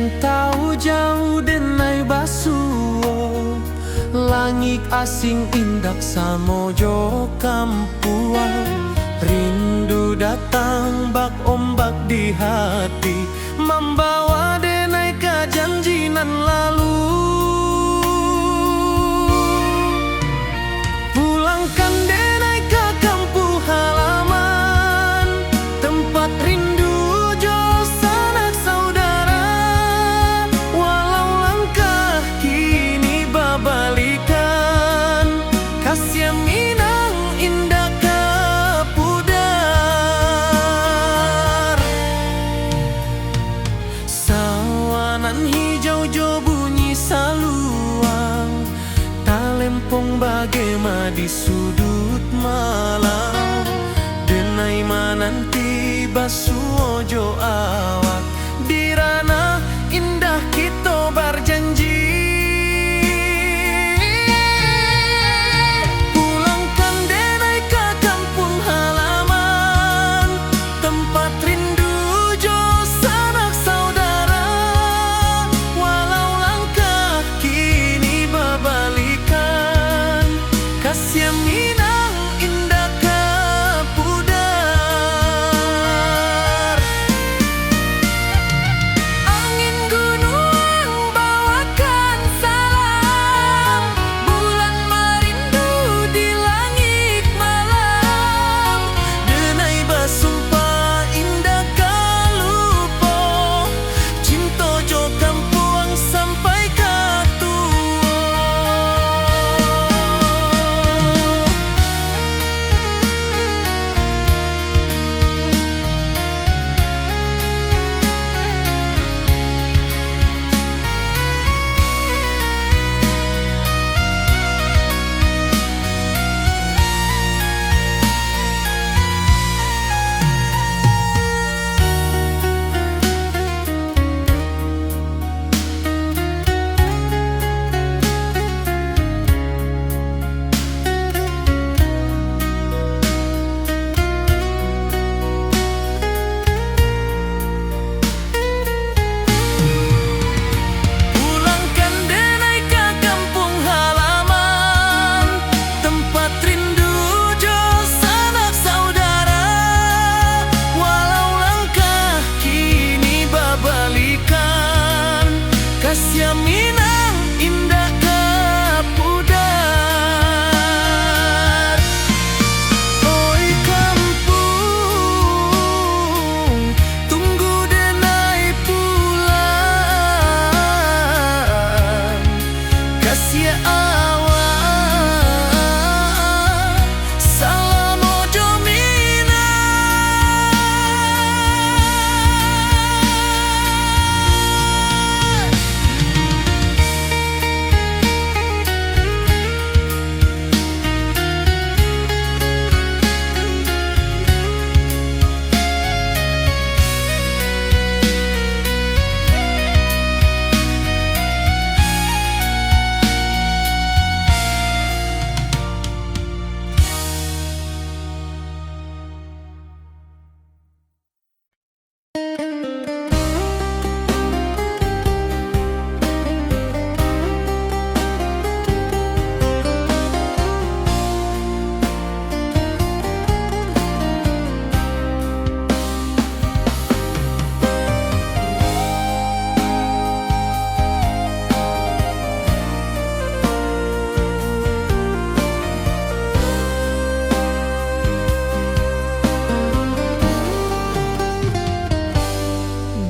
Dirantau jauh denai basuo, langit asing indak samojo kampuan. Rindu datang bak ombak di hati, membawa denai ke janjinan lalu. Pulangkan denai ke kampung halaman, tempat rindu jo sanak saudara. Walau langkah kini babalikan, kasih Minang indah ke pudar. Sawanan hijau jo bunyi saluang, talempong bagema di sudut malam. Denai mananti basuo jo awak, di ranah indah kita berjanji. Pulangkan denai ke kampung halaman, tempat rindu jo sanak saudara. Walau langkah kini babalikan, kasih Minang indah ke pudar. Angin gunung bawakan salam, bulan merindu di langit malam. Denai basumpah indah kalupo, cinta jo kampuang sampai ke tua. Pulangkan denai ke kampung halaman, tempat rindu jo sanak saudara. Walau langkah kini babalikan, kasih Minang indah ke pudar. Oi kampung, tunggu denai pulang. Kasih awak, salam ojo Minang.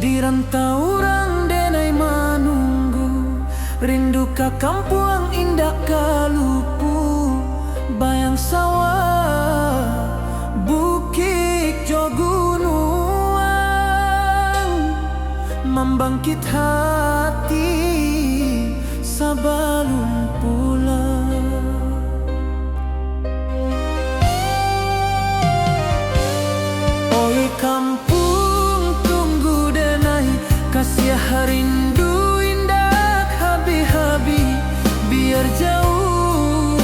Dirantau orang denai manunggu, rindu ke kampung indah kalupu. Bayang sawah, bukit jo gunung, membangkit hati sabalun pulang. Oi kampung, tunggu denai, kasih rindu indah habi-habi. Biar jauh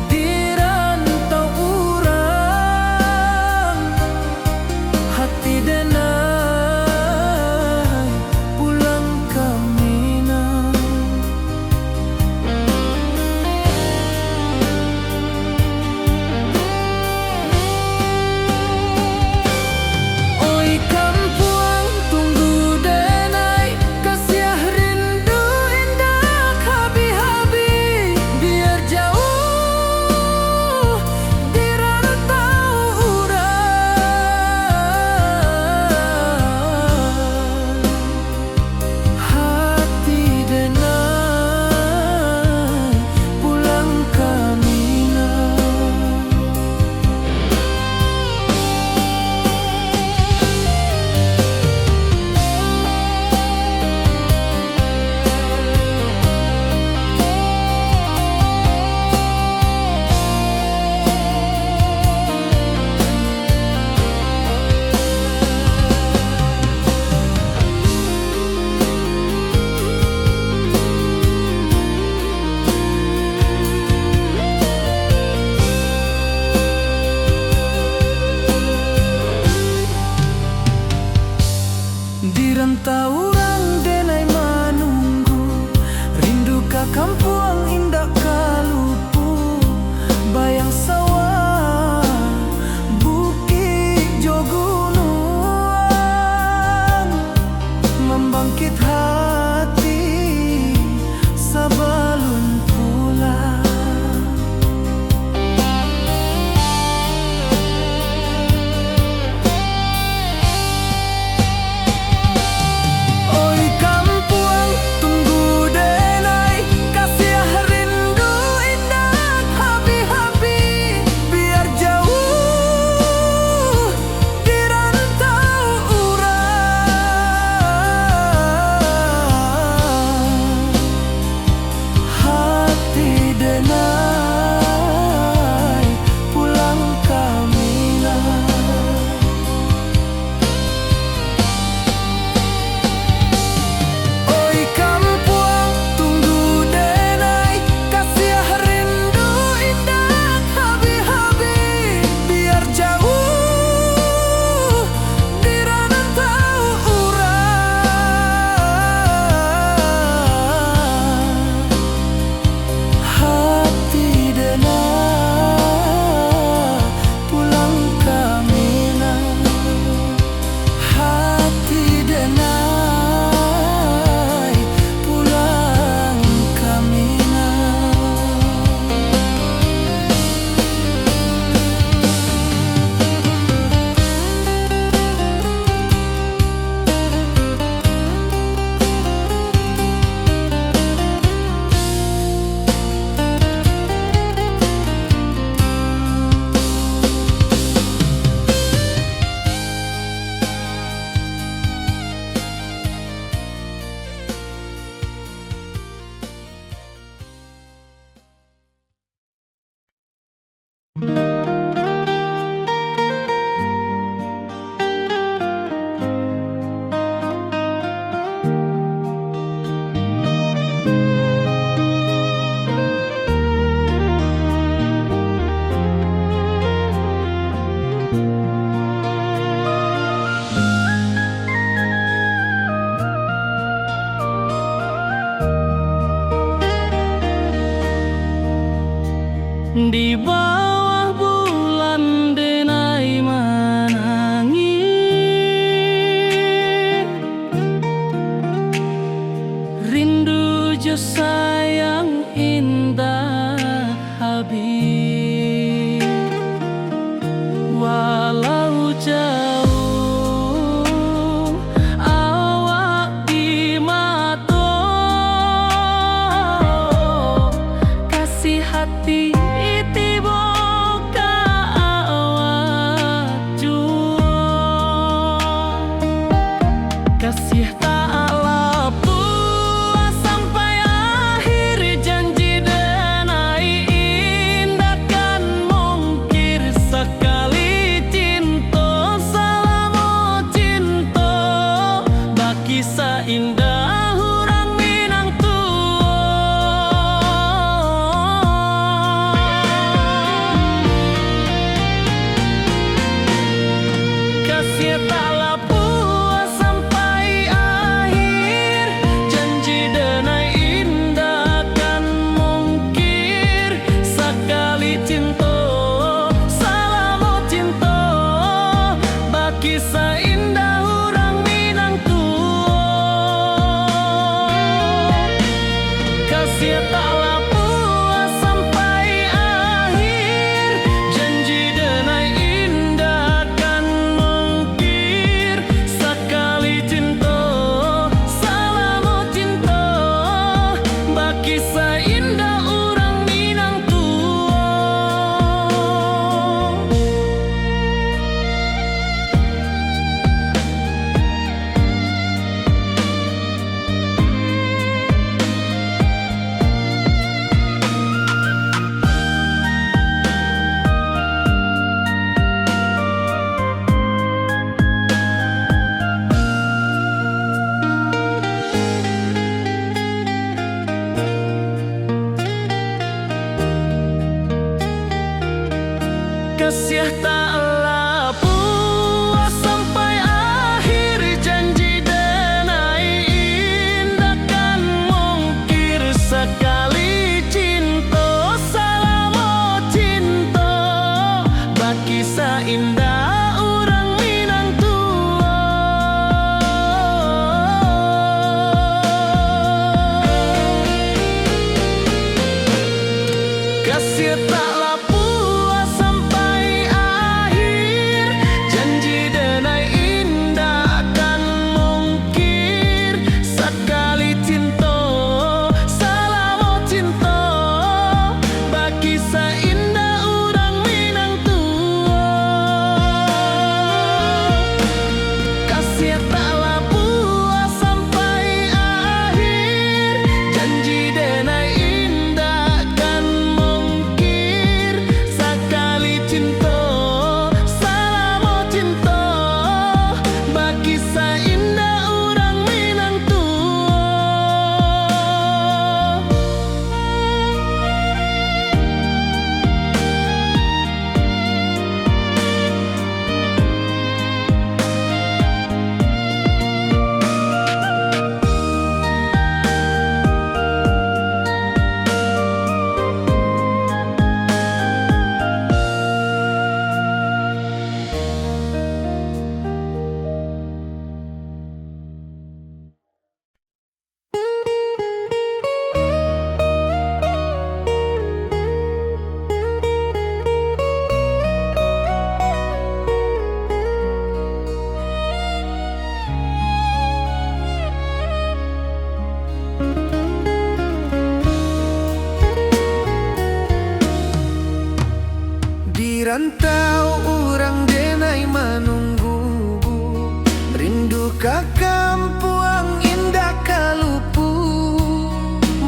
dirantau urang, hati denai pulang Di bawah bulan denai menangis, rindu jo sayang indah habis. Walau jauh awak di mata, kasih hati kasih taklah puas sampai akhir, janji denai indah kan mungkir sekali cinta selama cinta baki seindah orang Minang tua. Kasih taklah kisah indah orang Minang tua. Kasih taklah puas sampai akhir, janji denai indah kan mungkir sekali cinta selama cinta baki seindah orang Minang tua. Kasih taklah puas sampai akhir, janji denai indah kan mungkir sekali cinta selama cinta baki seindah orang Minang tua. Kasih taklah puas sampai akhir, janji denai indah kan mungkir sekali cinta selama cinta baki seindah orang Minang tua. Kasih taklah puas sampai akhir, janji denai indah kan mungkir sekali cinta selama cinta baki seindah orang Minang tua. Di rantau orang denai menunggu, rindu ka kampuang indah kalupu,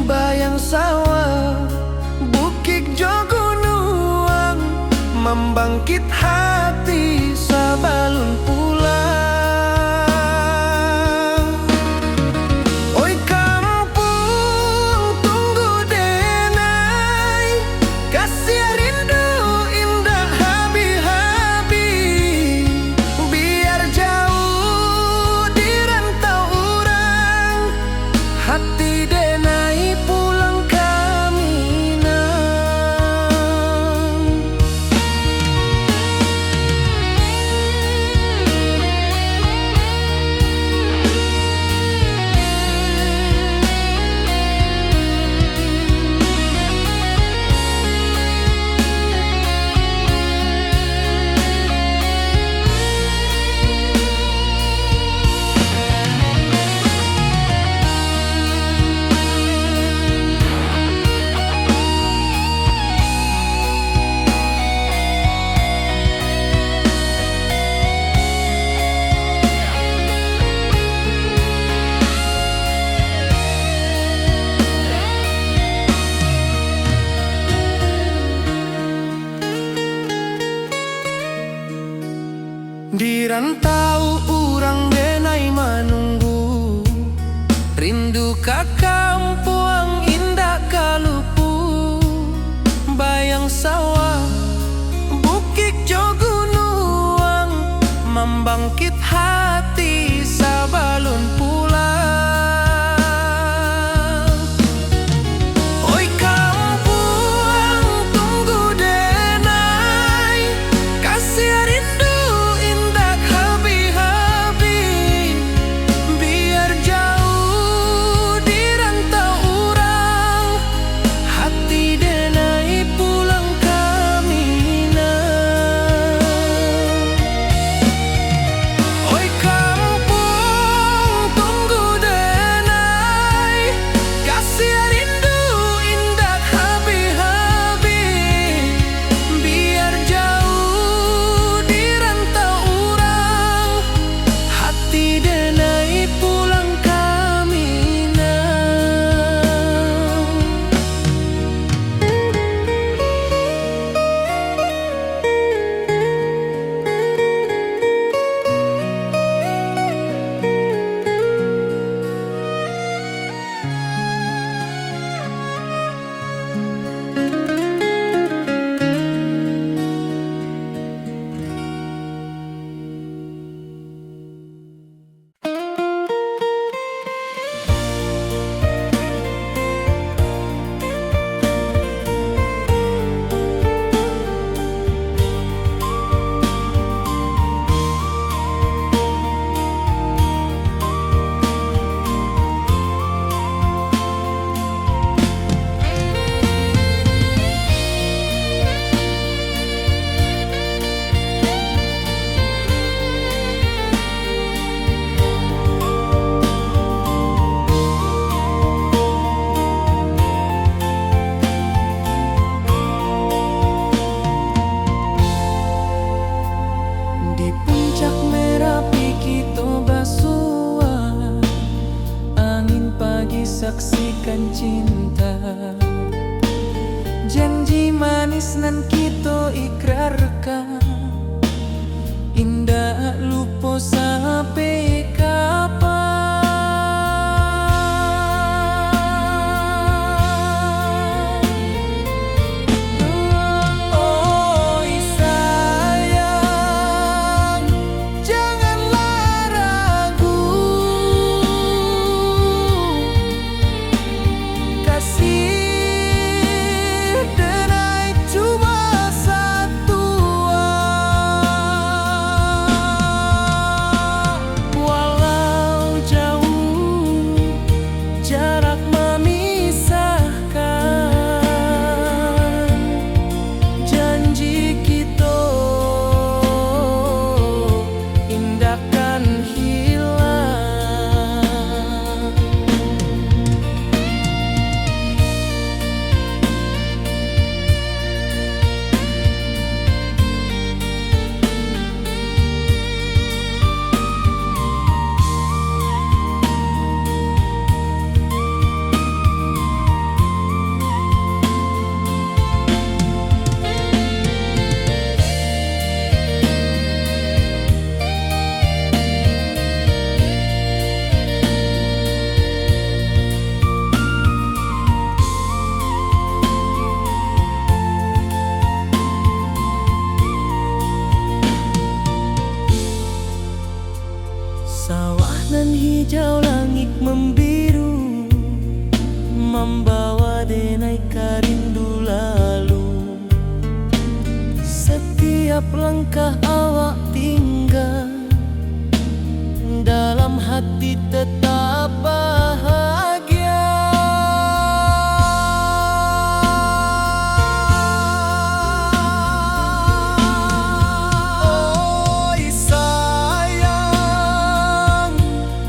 bayang sawah bukit jo gunung membangkit hati sabalun pulang. Oi kampung tunggu denai, kasih rindu indah habi-habi. Biar jauh di rantau orang, hati denai pulang ke Minang. Di rantau urang denai menunggu, rindu ka kampung indah kalupu. Bayang sawah, bukit jo gunung, membangkit hati sabalun pulang. Oi kampung tunggu denai, kasih rindu saksikan cinta, janji manis nan kita ikrarkan, indah lupa sampai kapan. Oi sayang, janganlah ragu, kasih denai cuma satu. hijau langit membiru, membawa denai karindu lalu. Setiap langkah awak tinggal, dalam hati tetap bahagia. Oi sayang,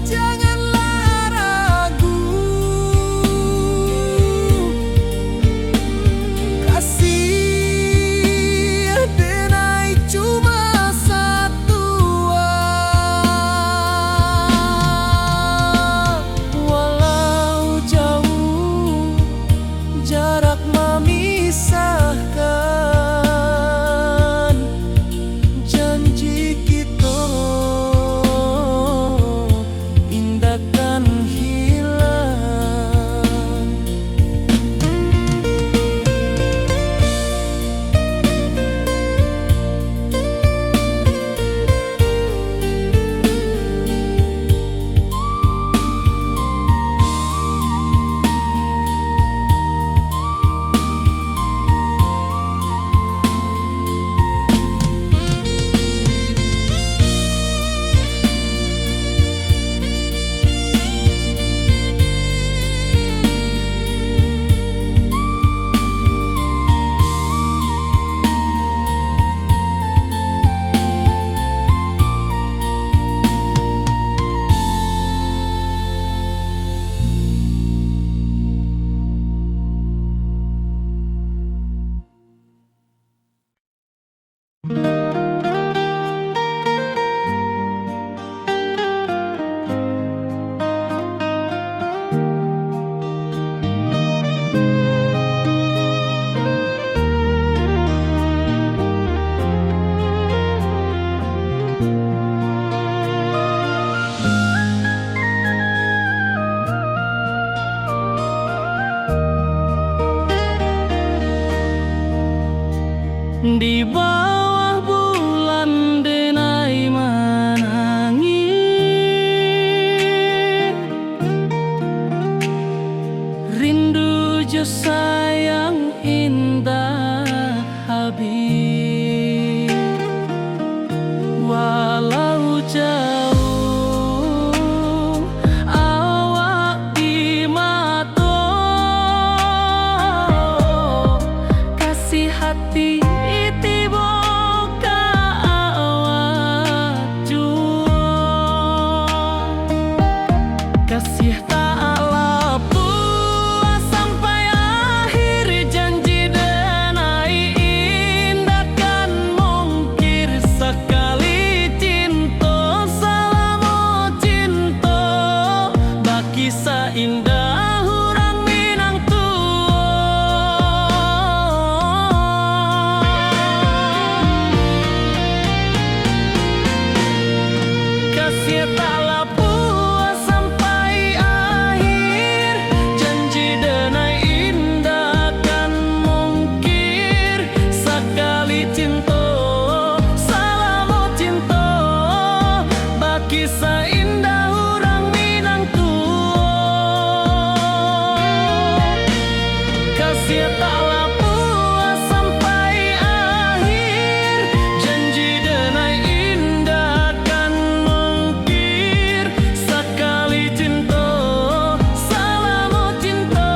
janganlah ragu, kasih denai cuma satu. Walau jauh jarak memisahkan, janji kita indahkan hilang. Di bawah bulan denai menangis, rindu jo sayang indah habis. Walau jauh awak di mata, kasih hati kasih taklah puas sampai akhir, janji denai indahkan mungkir sekali cinta, selama cinta baki seindah orang Minang tua. Kasih taklah puas sampai akhir, janji denai indahkan mungkir sekali cinta, selama cinta baki seindah orang Minang tua. Kasih taklah puas sampai akhir, janji denai indahkan mungkir sekali cinta, selama cinta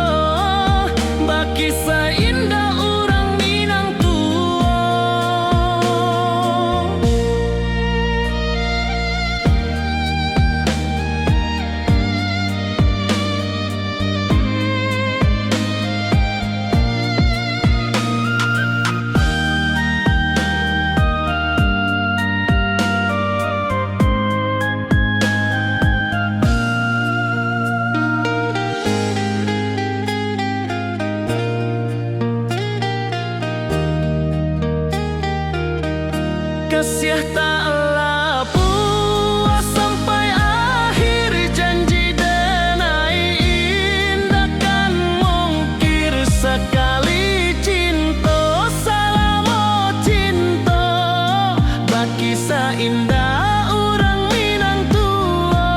baki seindah orang Minang tua. Kasih taklah puas sampai akhir, janji denai indahkan mungkir sekali cinta, selama cinta baki seindah orang Minang tua.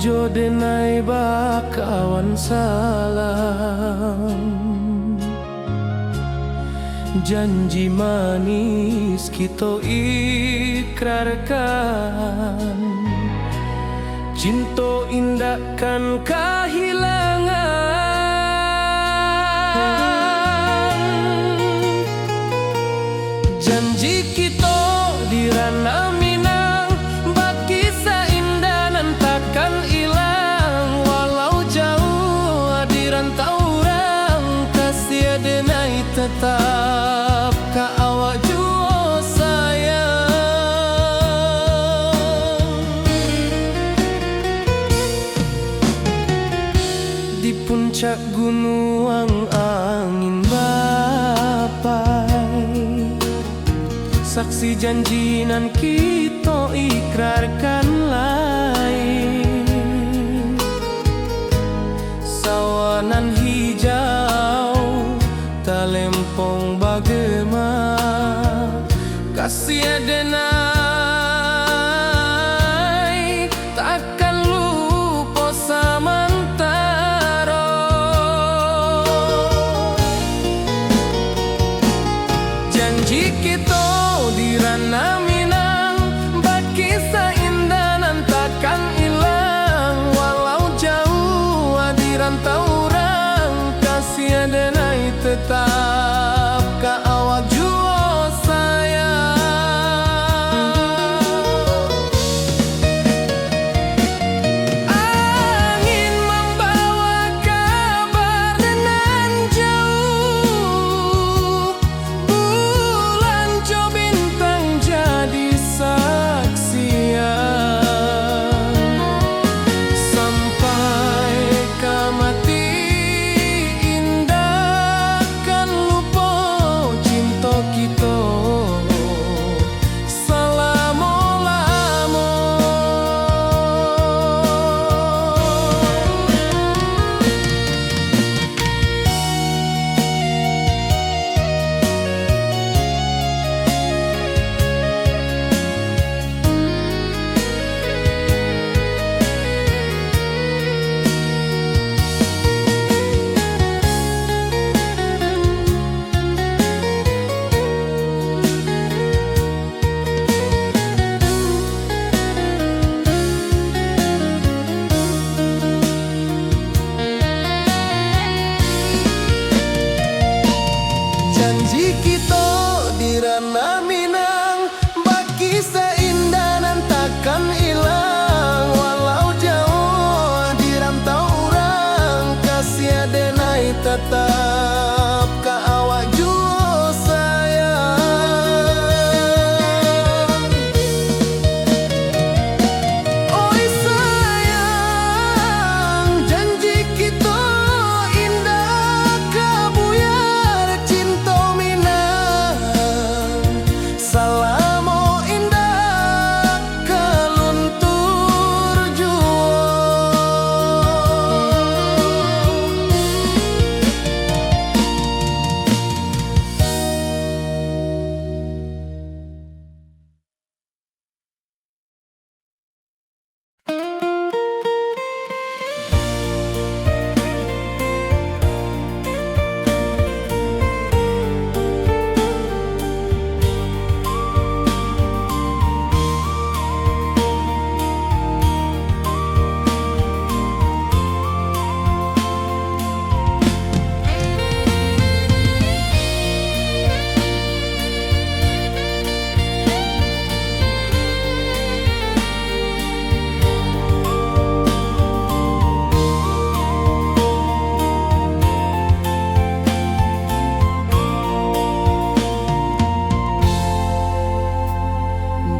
jo denai bakawan salam. Janji manis kita ikrarkan, cinta indah kan kehilangan. Janji kita di ranah Minang, bakisah indah nan takkan hilang. Walau jauh di rantau orang, kasih denai tetap ka awak jua sayang. Di puncak gunung angin bapai, saksi janji nan kita ikrarkan lain. Sawanan hijau talempong bagema, kasih denai takkan lupa samantara. Janji kita di ranah Minang, bakisah indah nan takkan hilang. Walau jauh di rantau orang, kasih denai tetap ka awak jua sayang. Angin membawa kabar nan jauh, bulan jo bintang jadi saksian. Sampai ka mati indah kan lupa cinta kita selama-lama. Janji kita di ranah Minang, bakisah indah nan takkan hilang. Walau jauh di rantau orang, kasih denai tetap ka awak jua sayang. Oi sayang, janji kita indah kabuyar cinta Minang. Salamo indah keluntur jua.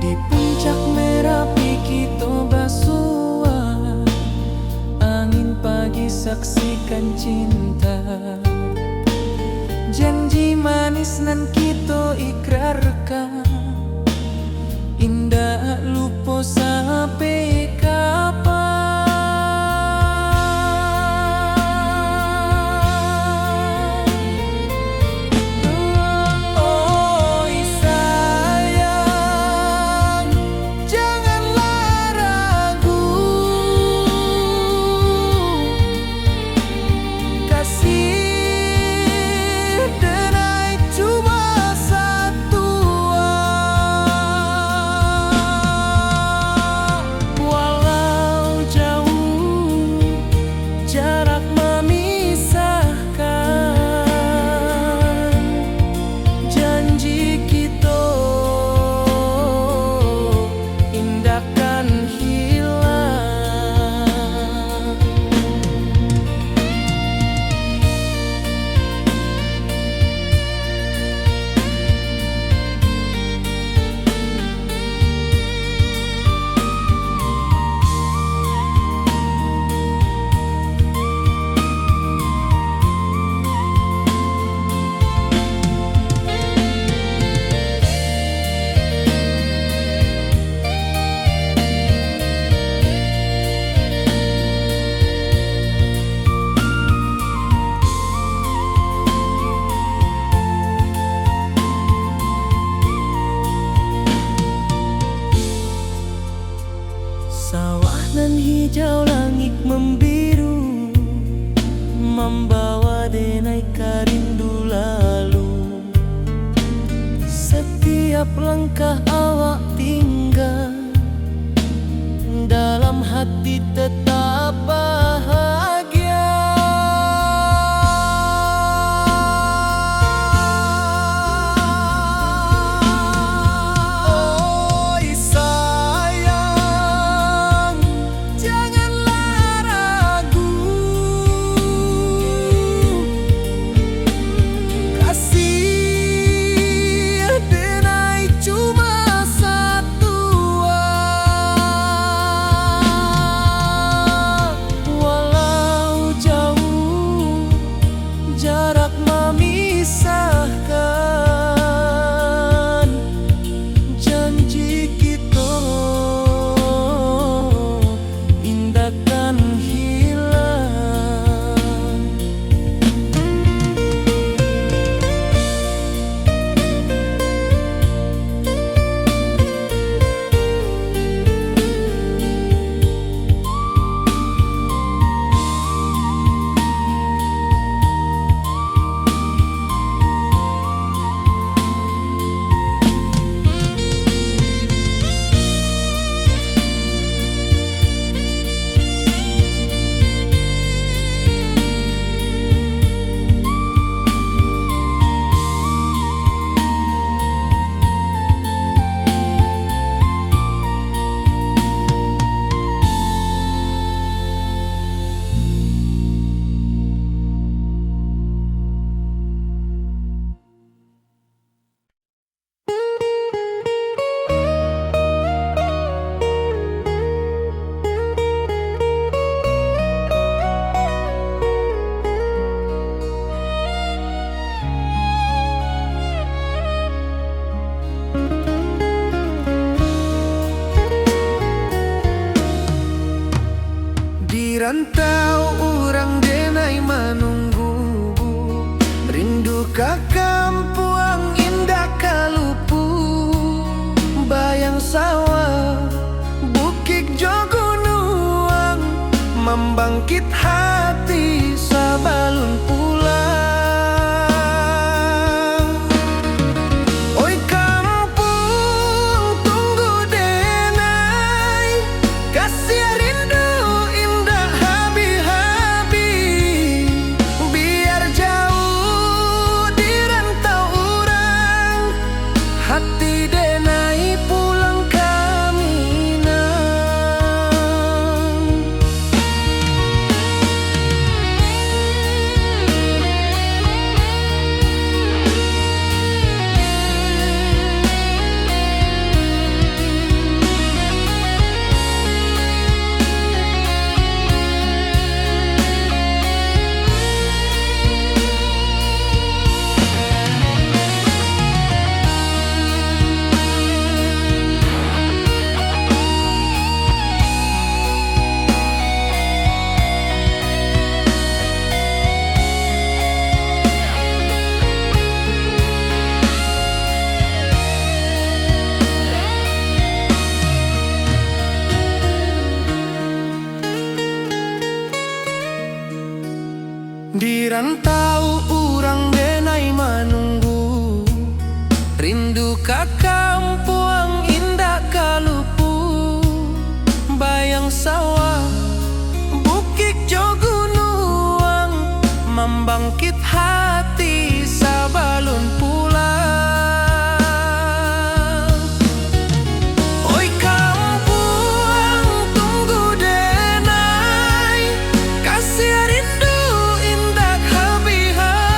Di puncak Merapi kita basua, angin pagi saksikan cinta. Janji manis nan kita ikrarkan, indah lupa sampai kapan. Oi sayang, janganlah ragu. hijau langit membiru, membawa denai rindu lalu. Setiap langkah awak tinggal, dalam hati tetap bahagia. Oi sayang, janganlah ragu, kasih denai cuma satu. Walau jauh jarak memisahkan, janji kita indahkan hilang. Di rantau orang denai menunggu, rindu ka kampung indah kalupu. Bayang sawah, bukit jo gunung, membangkit hati sabalun pulang. Oi kampung tunggu denai, kasih rindu hati denai pulang ke Minang. Di rantau urang denai menunggu, rindu ka kampung indah kalupu. Bayang sawah, bukit jo gunung, membangkit hati sabalun pulang. Oi kampung tunggu denai, kasih rindu indah habi-habi.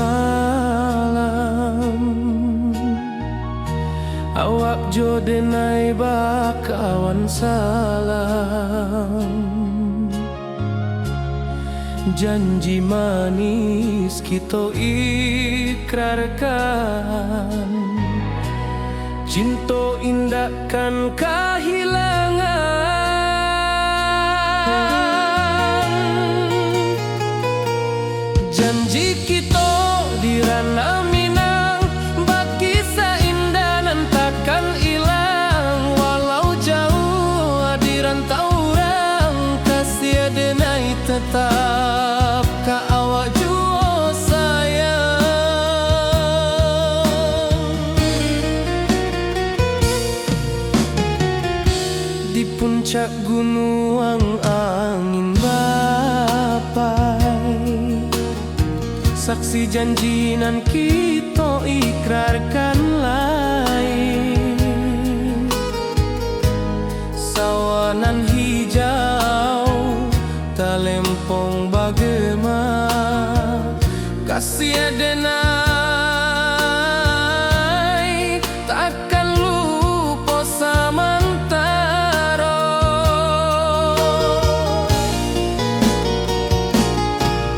malam. Awak jo denai bakawan salam. Janji manis kita ikrarkan, cinta indahkan kehilangan. Janji kita di ranah Minang, baki seindah nan takkan hilang. Walau jauh di rantau orang, kasih denai tetap ka awak jua sayang. Di puncak gunung angin bapai, saksi janji nan kita ikrarkan lain. Sawanan hijau talempong bagema, kasih denai takkan lupa samantara.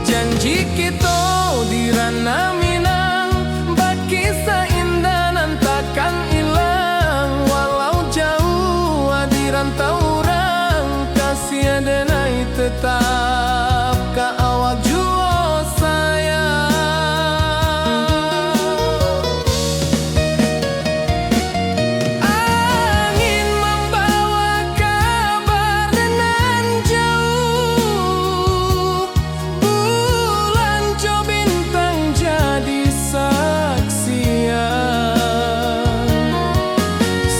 Janji kita di ranah Minang, baki seindah nan takkan hilang. Walau jauh di rantau orang, kasih denai tetap ka awak jua sayang. Angin membawa kabar nan jauh, bulan jo bintang jadi saksian.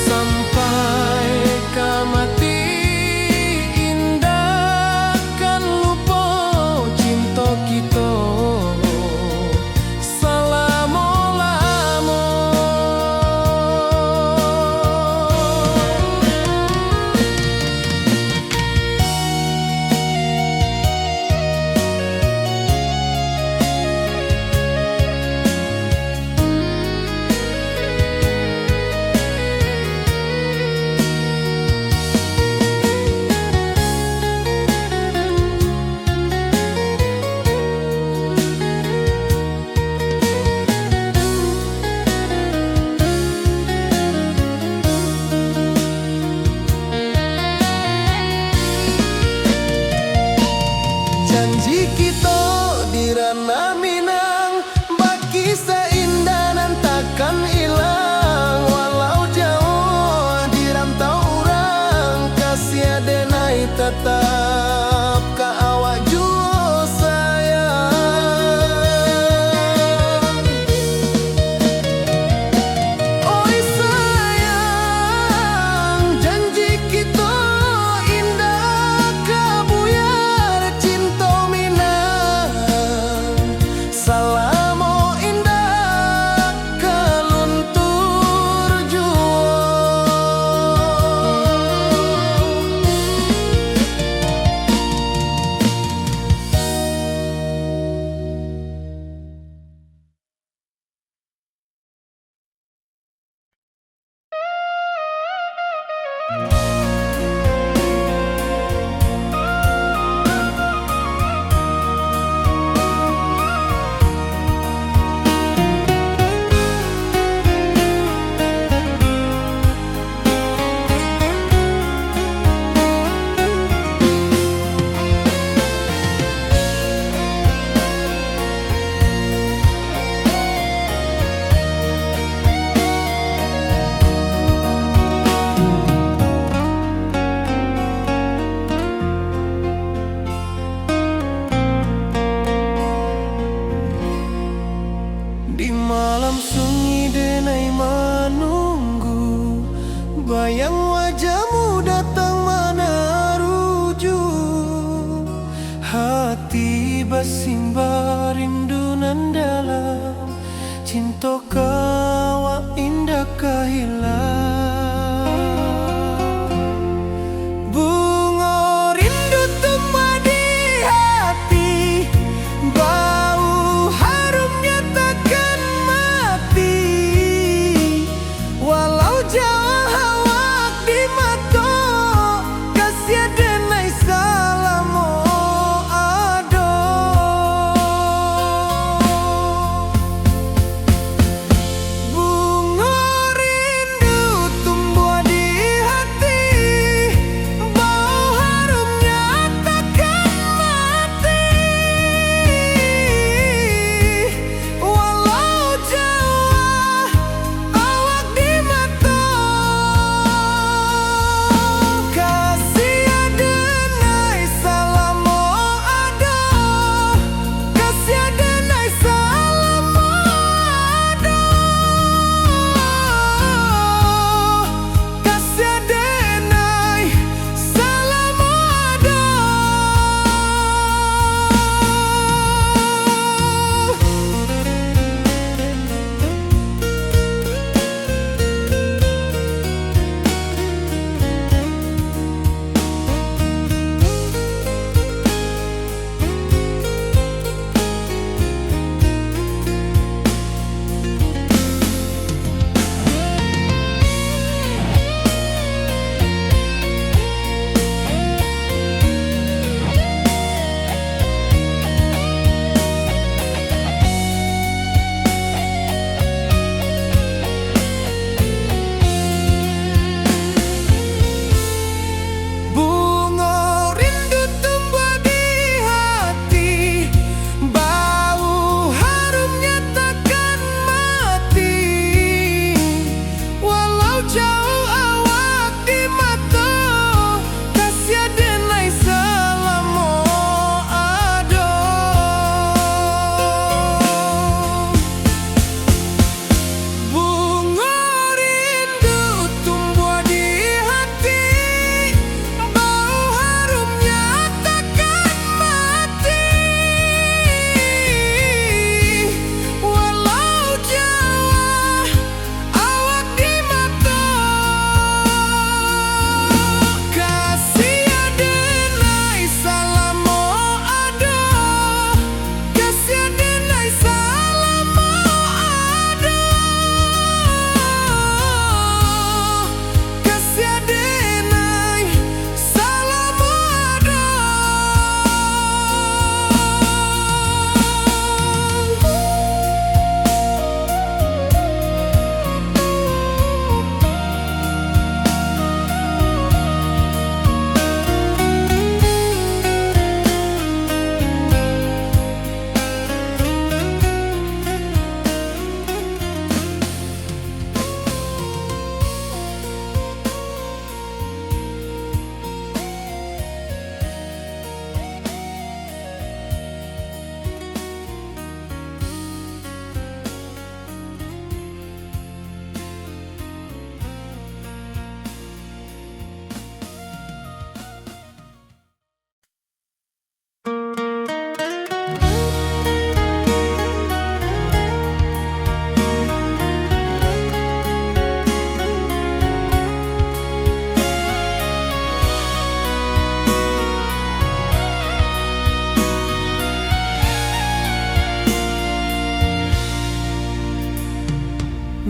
Sampai ka mati indah kan lupa cinta kita selama-lama. Janji kita di ranah Minang, baki seindah nan takkan hilang. Walau jauh di rantau orang, kasih denai tetap ka awak jua sayang. Oi sayang, janji kita indah kabuyar cinta Minang. Salamo indah keluntur jua. Di malam sunyi denai menunggu, bayang wajahmu datang mana rujuk. Hati bersimba rindu nan dalam, cinta kawa indah kehilang. Bunga rindu tumbuh di hati, bau harumnya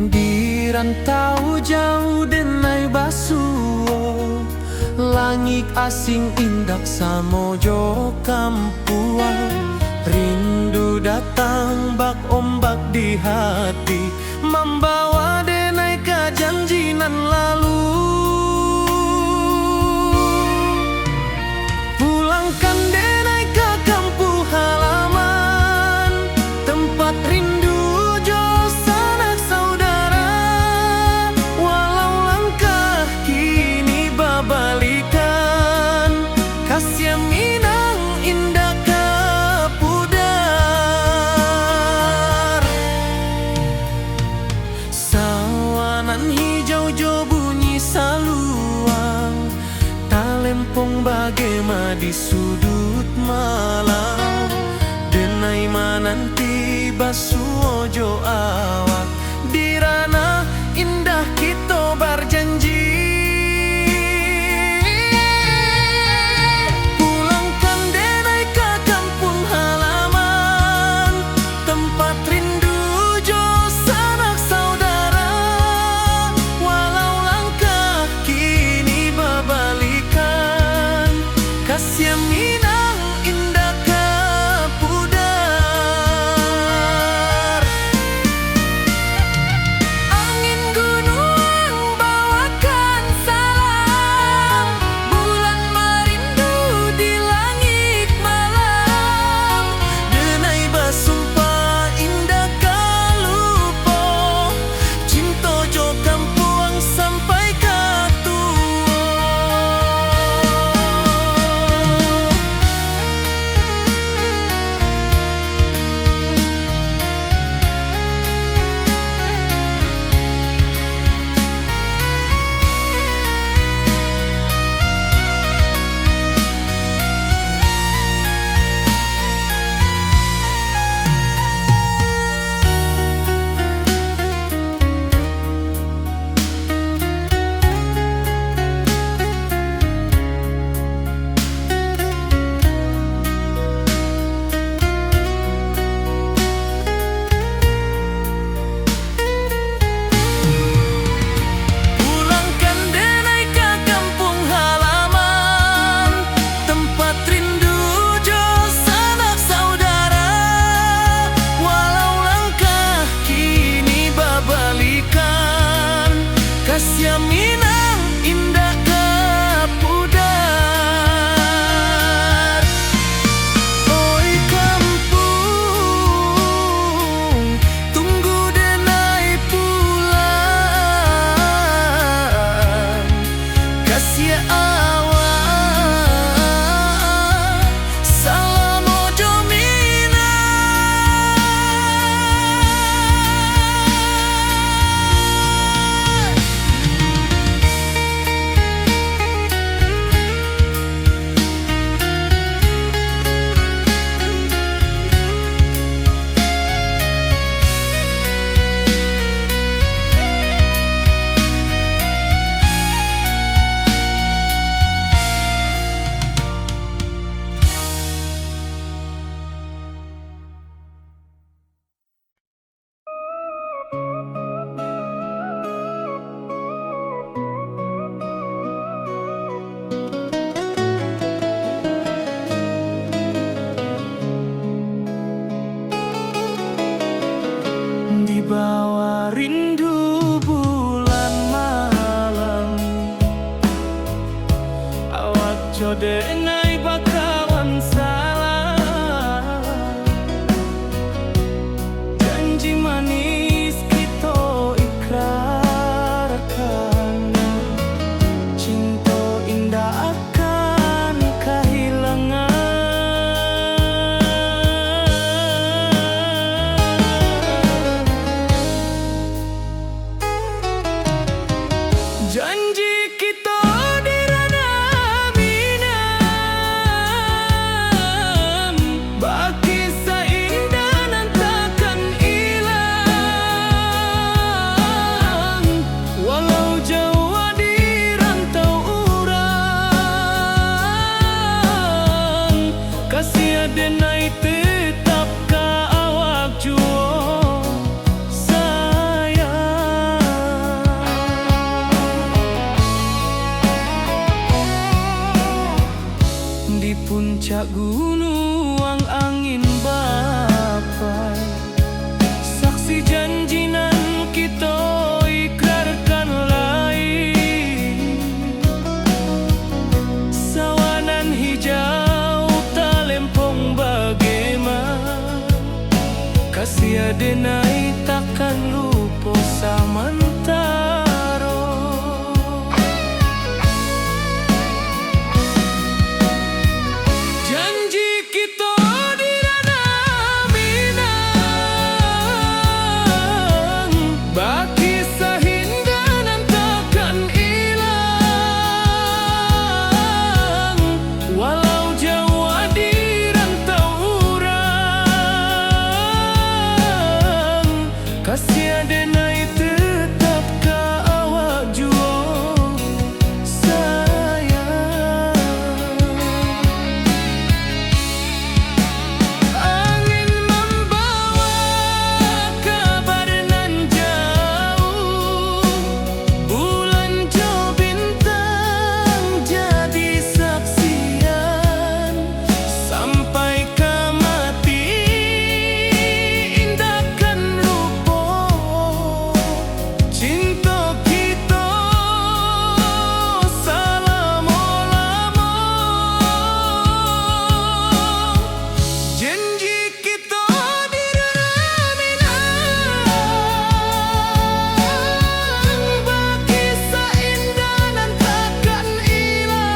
Di rantau jauh denai basuo, langit asing indak samojo kampuan. Rindu datang bak ombak di hati, membawa denai ke janjinan lalu. Pulangkan denai ke kampung halaman, tempat rindu jo sanak saudara. Walau langkah kini babalikan, kasih Minang indah ke pudar. Sawanan hijau jo bunyi saluang, talempong bagema di sudut malam. Denai mananti basuo jo awak, di ranah indah kita berjanji. Pulangkan denai ke kampung halaman, tempat rindu jo sanak saudara. Walau langkah kini babalikan, kasih Minang indah ke pudar. Angin gunung bawakan salam, bulan merindu di langit malam. Denai basumpah indah kalupo, cinta jo kampuang sampai ke tua. Pulangkan denai ke kampung halaman, tempat rindu jo sanak saudara. Walau langkah kini babalikan, kasih Minang indah ke pudar. Oi kampung, tunggu denai pulang. Kasih awak, salam ojo Minang. Di bawah rindu bulan malam, awak jo denai bakawan salam. Janji manis kita ikrarkan, cinta indah akan kehilangan. Janji kita di ranah Minang, denai takkan lupa samantaro. Janji kita di ranah Minang, baki sahindanan takkan hilang. Walau jauh di rantau urang, kasih denai tetap ka awak jua sayang. Angin membawa kabar nan jauh, bulan jo bintang jadi saksian. Sampai ke mati indahkan lupa cinta kita selama-lama. Janji kita di ranah Minang, baki seindah nan takkan hilang.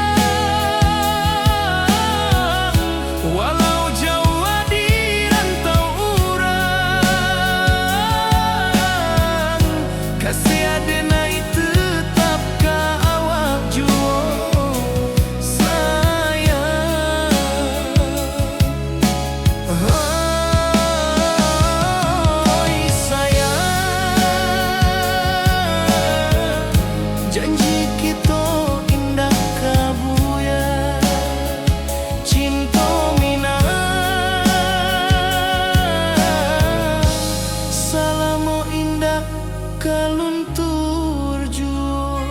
Walau jauh di rantau urang, kasih denai tetap ka awak jua sayang. Oi sayang, janji kita indah kabuya, cinta Minang selama indah kaluntur jua.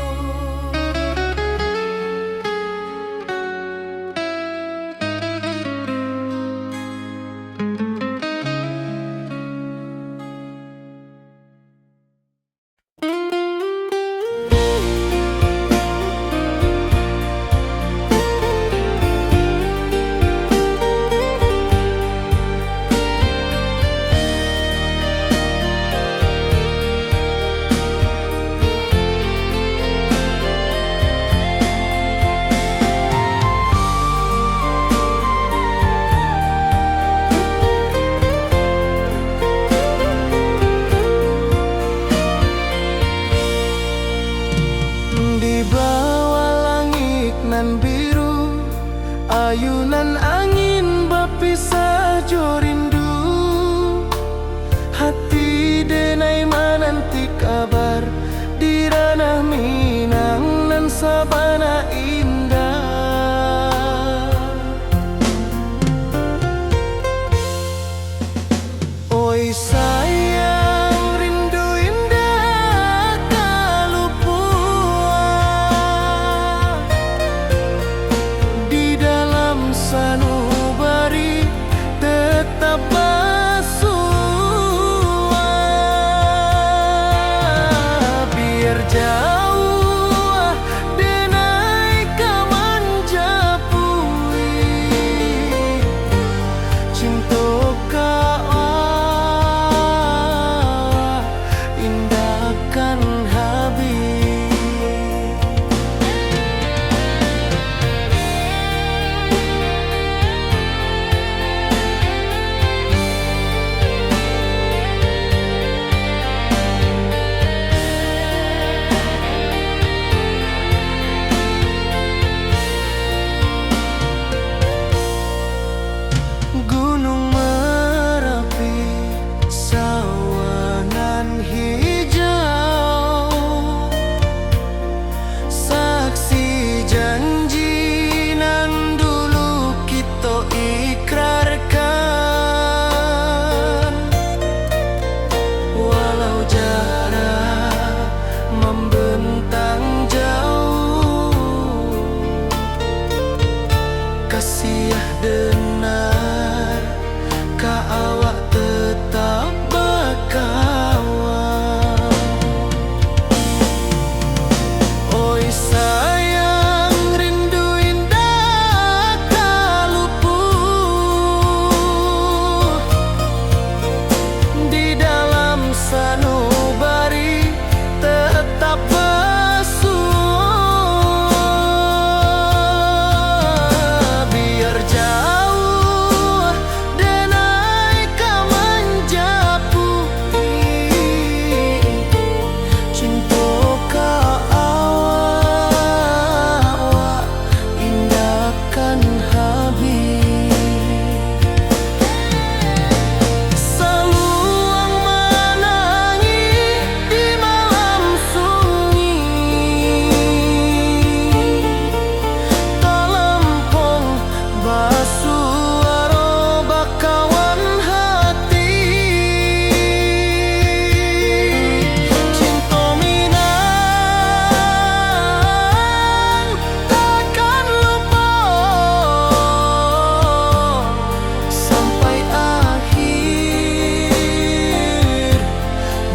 Di bawah langit nan biru, ayunan angin berpisah jo rindu. Hati denai menanti kabar di ranah Minang nan sabana indah. Oi sayang, rindu indah kalupua di dalam sanubari tetap bersua. Biar jauh denai kaman japui, cinta indahkan habis.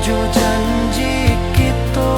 nuju janji kita.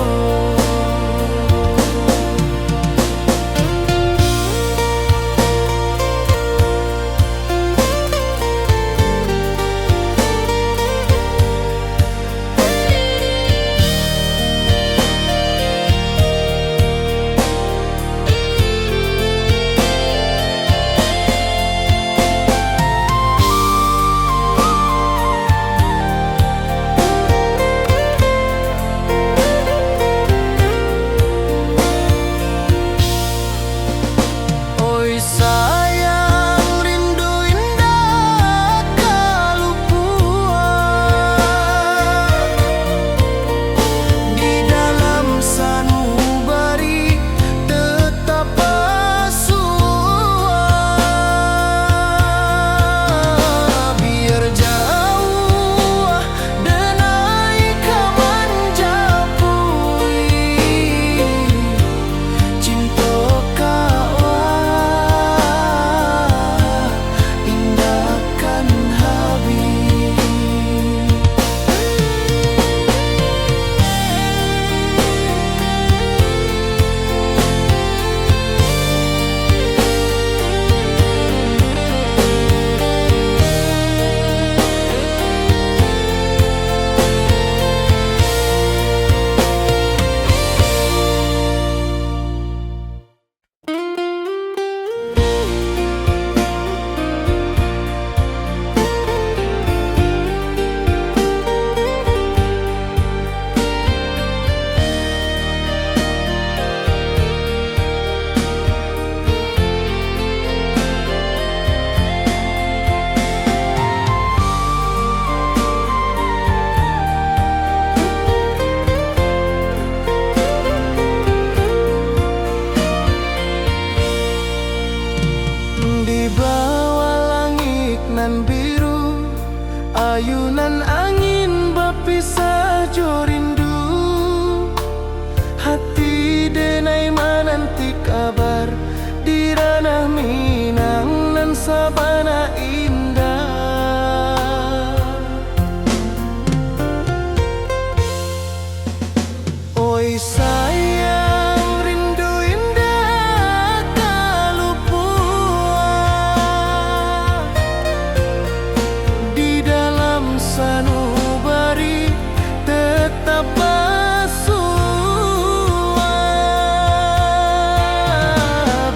Biru ayunan angin berpisah jo rindu, hati denai menanti kabar di ranah Minang nan sabana indah. Oi sayang rindu indah kalupua di dalam sanubari tetap bersua.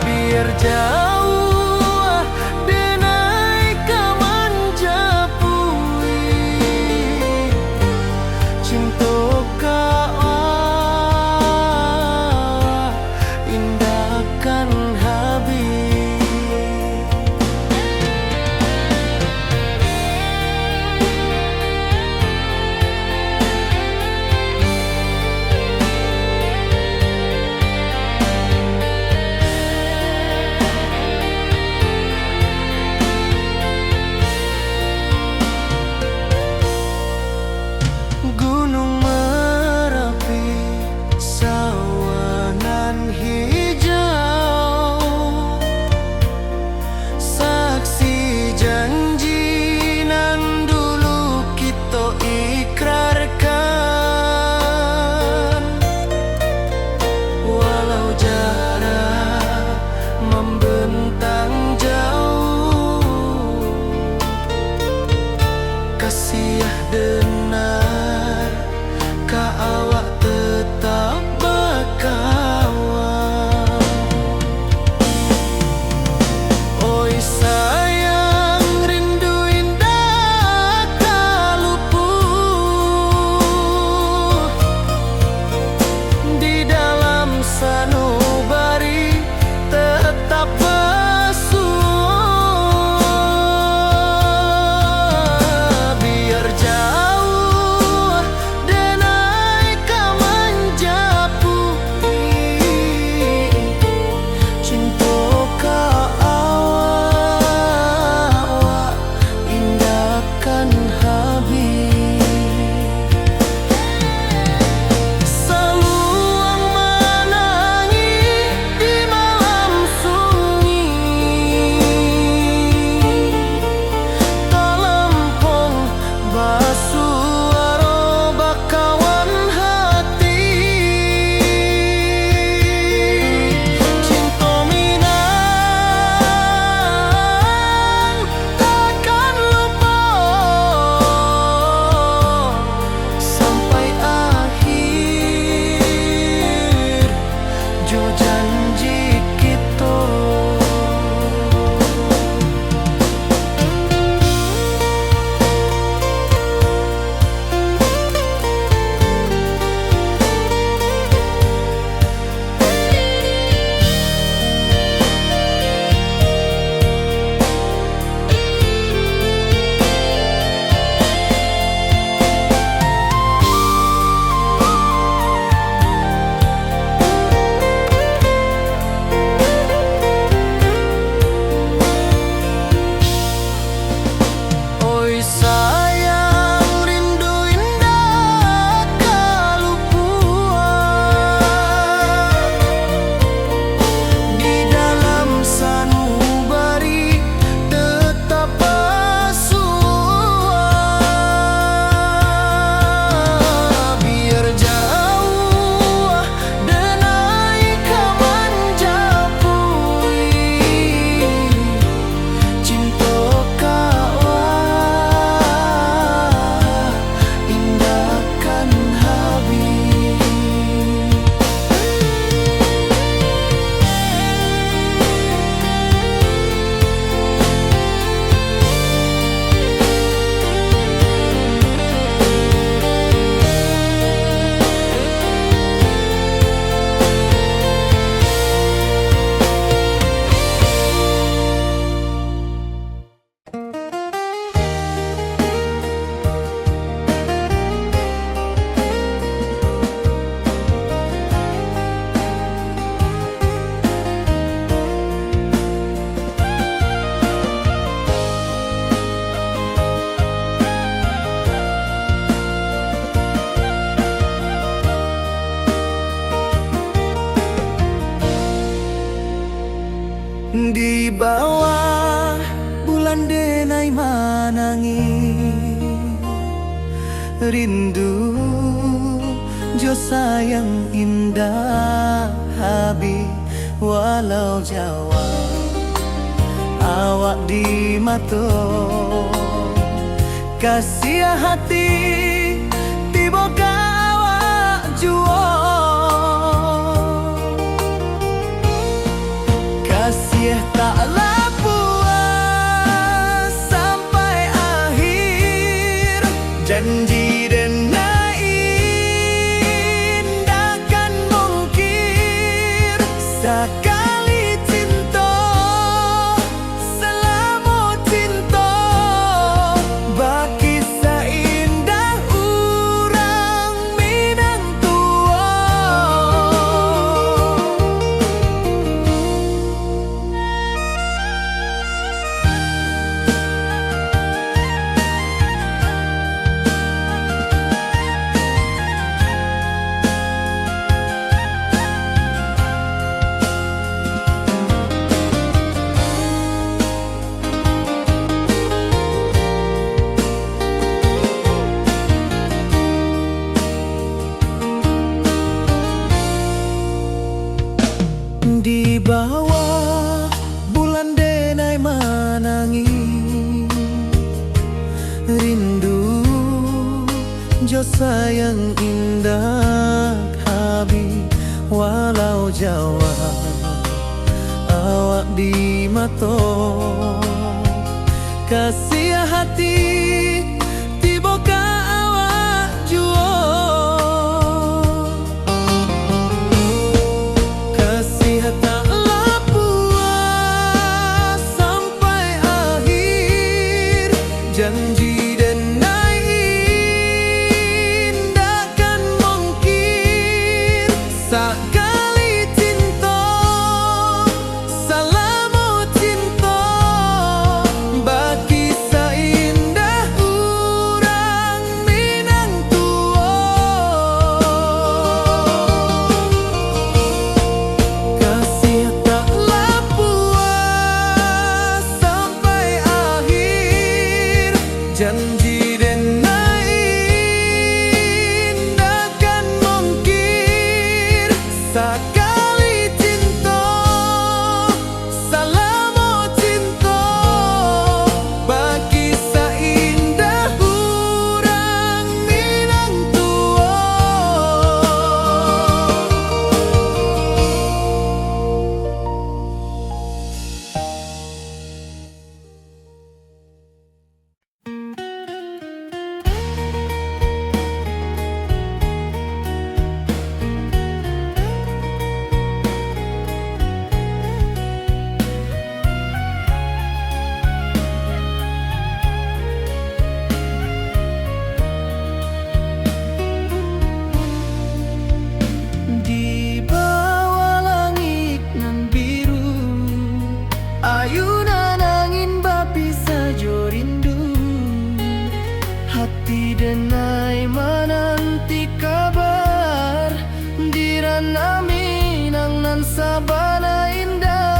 Biar jauh denai kamanjapui cinta indahkan habis. Gunung Merapi, sawanan hijau, saksi janji nan dulu kita ikrarkan. Walau jarak membentang jauh, kasih denar ka awak tetap berkawan. Oi sayang rindu indah kaluput di dalam sanubari tetap bersua. Biar jauh denai rindu jo sayang indah habi walau Jawa awak di mato kasih hati tiba ka awak juo kasih taklah puas sampai akhir janji dan takkan mungkin sekali cinta selama cinta baki seindah orang Minang tua. Di bawah bulan denai manangi rindu jo sayang indah habi walau Jawa awak di mato kasih hati tiba ka awak juo taklah puas sampai akhir janji dan takkan mungkin sekali cinta selama cinta baki seindah orang Minang tua kasih taklah puas sampai akhir janji dan takkan mungkin sekali cinta selama cinta baki seindah orang Minang tua. Di bawah langit nan biru ayunan angin bapi sajo rindu hati denai menanti kabar di ranah Minang nan sabana indah.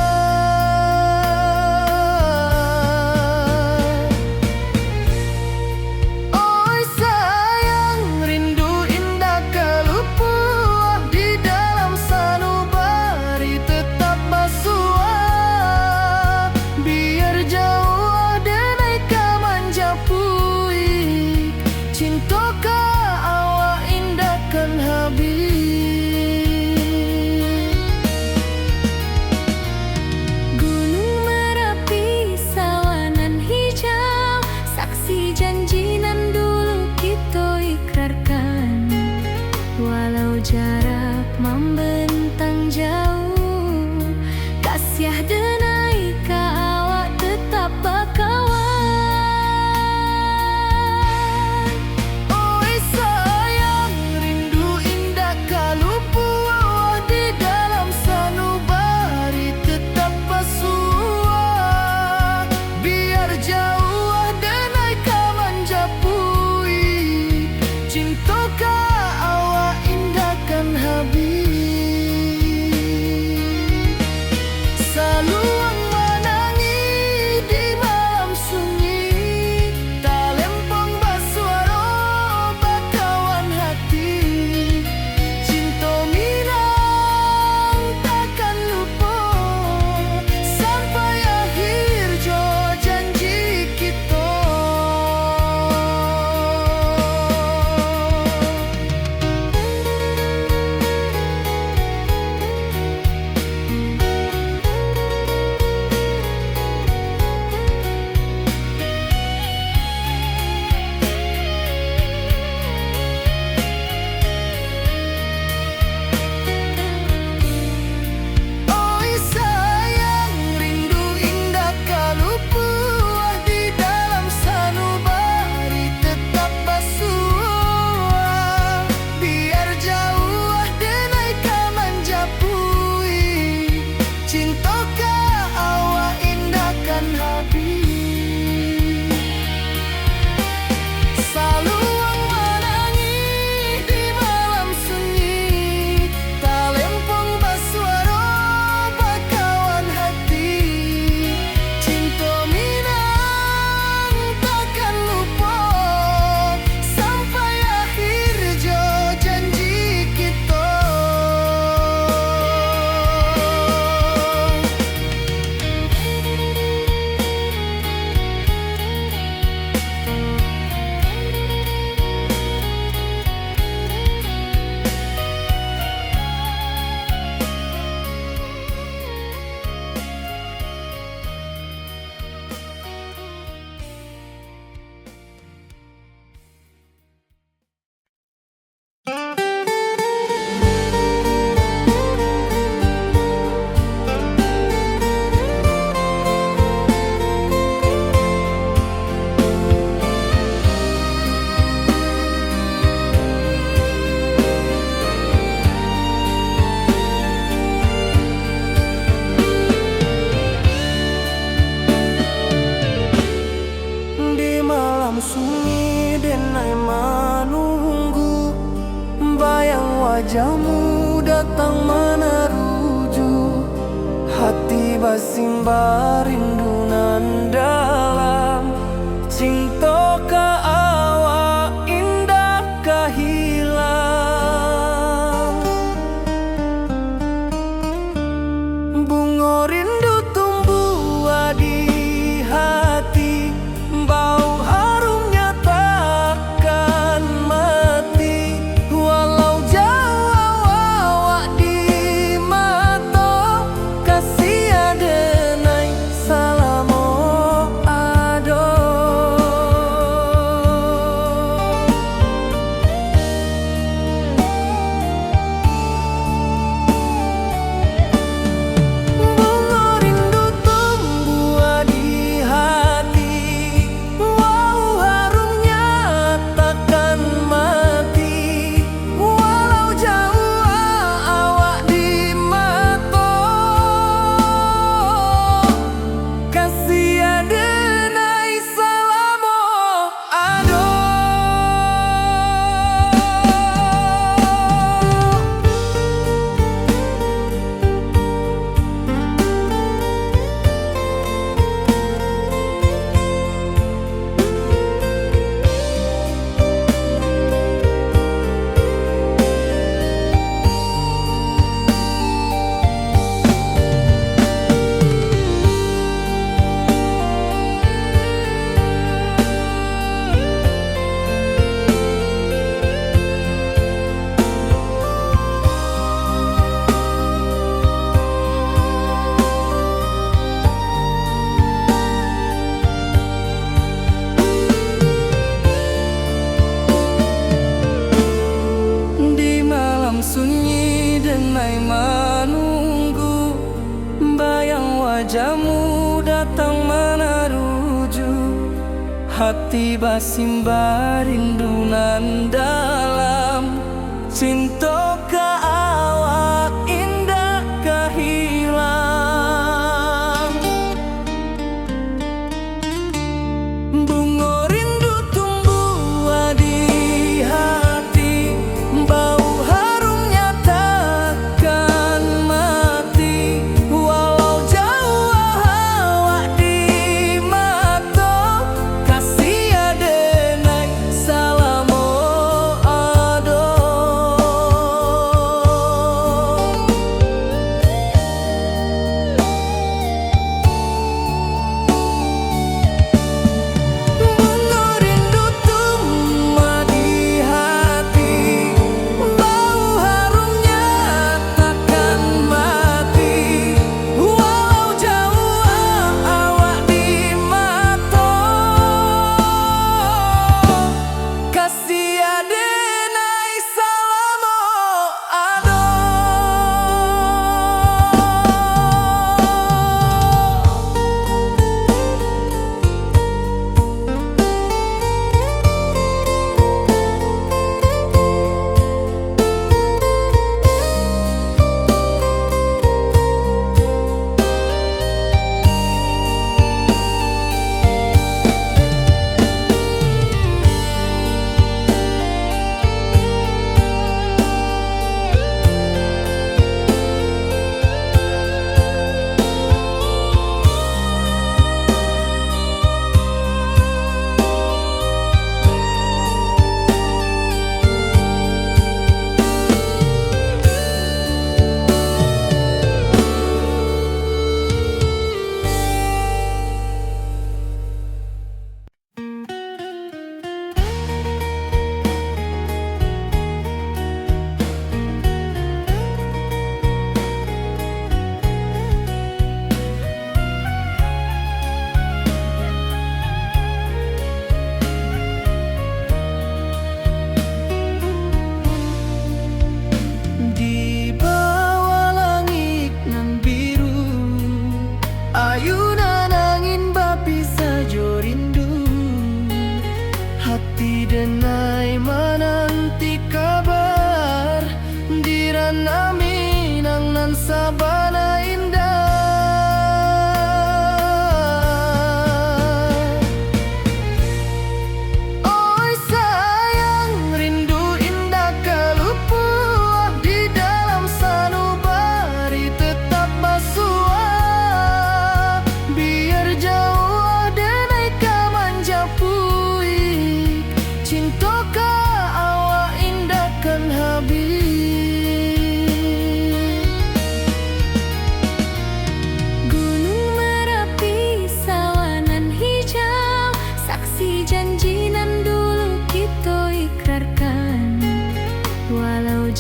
Oi sayang rindu indah kalupuah di dalam sanubari tetap basua biar jauh denai ka manjapui cinta ka awak indahkan habis wajahmu datang meneruju, hati basimba rindu nan dalam. Cinta ka awak indah kahilang, bunga rindu tumbuh di hati, bau harumnya takkan mati. Walau jauh awak di mata, kasih adenai salamo ado. Bunga rindu tumbuh di hati, wow harumnya takkan mati. Walau jauh awak di mata, kasih adenai salamo ado. Di malam sunyi denai menunggu, bayang wajahmu datang meneruju, hati basimba rindu nan dalam. Cinta ka awak indah kahilang, bunga rindu tumbuh di hati, bau harumnya takkan mati. Walau jauh awak di mata, kasih adenai salamo ado.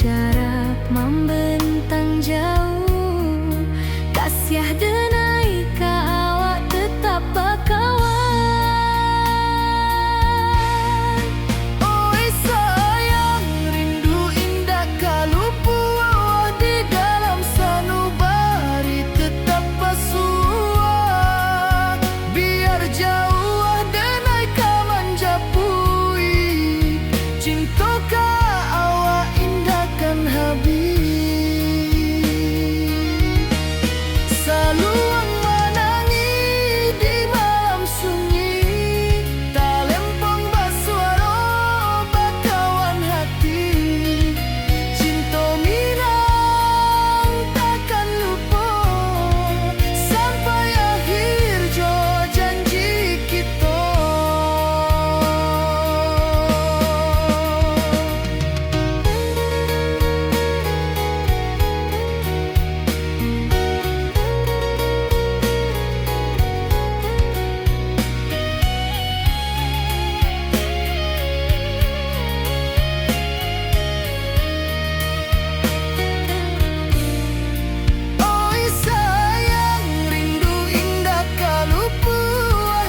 jarak membentang jauh, kasiah denai ka awak tetap bakawan. Oi sayang, rindu indah kalupu awak di dalam sanubari tetap pasua. Biar jauh denai ka manjapui, cinta ka awak indahkan habis. Saluang menangi di malam sunyi, tak lempong basuara bakawan hati. Cinta minang takkan lupa sampai akhir jo janji kita. Oi sayang, rindu indah kalupu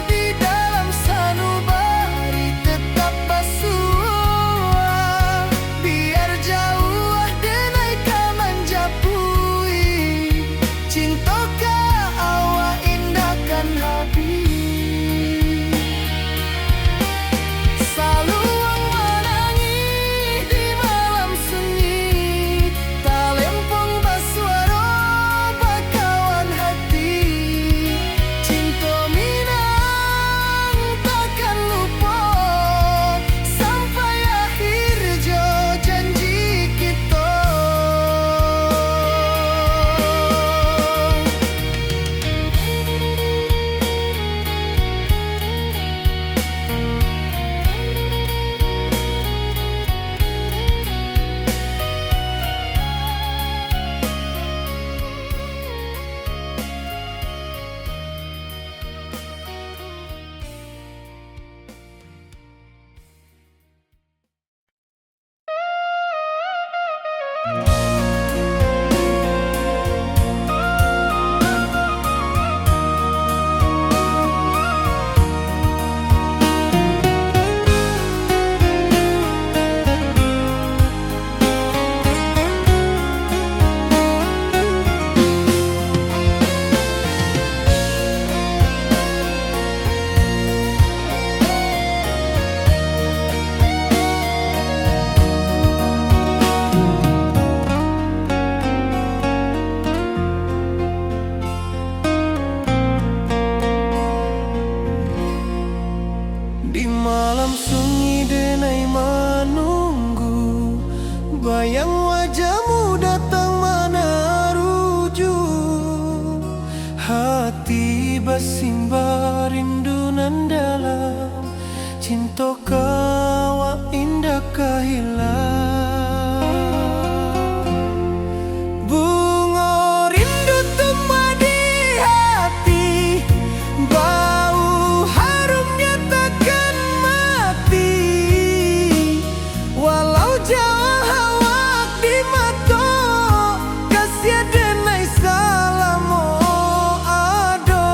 di dalam sanubari tetap pasua. Biar jauh denai ka manjapui, cinta ka awak indahkan habis. Saluang menangi di malam sunyi, tak lempong basuara bakawan hati. Cinta minang takkan lupa sampai akhir jo janji kita. Di malam sunyi denai menunggu, bayang wajahmu datang mana rujuk. Hati bersimbar rindu nan dalam, cinta kawa indah kehilang. Bunga rindu tumbuh di hati, bau harumnya takkan mati. Walau jauh awak di mata, kasih denai salamo ado.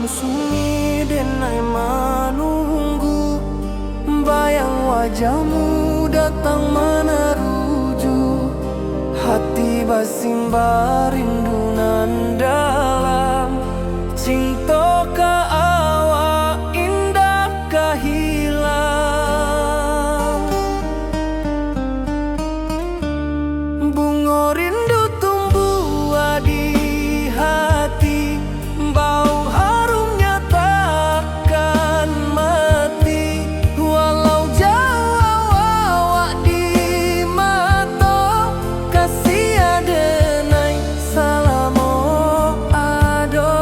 malam sunyi denai menunggu, bayang wajahmu datang meneruju. Hati basimba rindu nan dalam, cinta ka awak indah ka hilang. Bunga rindu tumbuh di hati, bau harumnya takkan mati. Walau jauh awak di mata, kasih adenai salamo ado.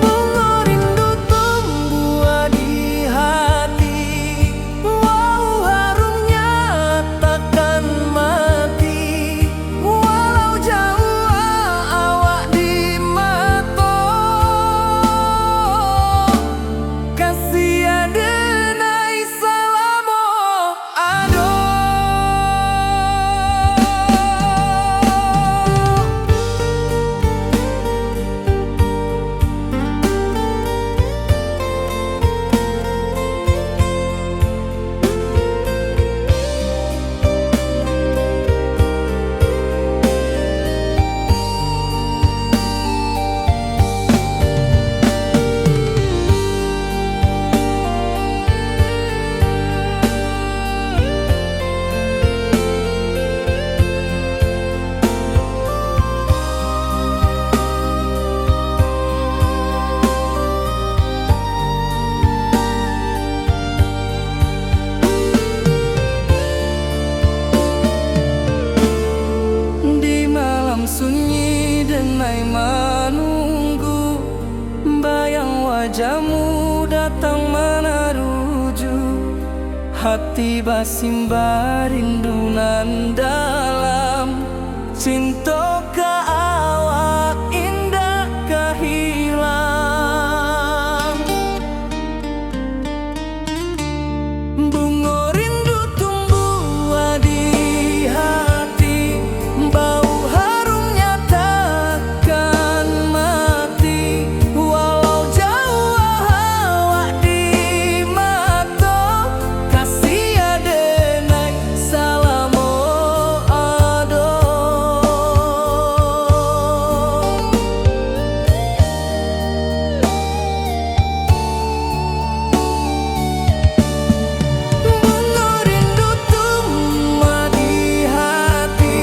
Bunga rindu tumbuh di hati, wow harumnya takkan mati. Walau jauh awak di mata, kasih adenai salamo ado. Di malam sunyi denai menunggu, bayang wajahmu datang meneruju. Hati basimba rindu nan dalam, cinta ka awak indah ka hilang. Bunga rindu tumbuh di hati, bau harumnya takkan mati. Walau jauh awak di mata, kasih adenai salamo ado. Bunga rindu tumbuh di hati,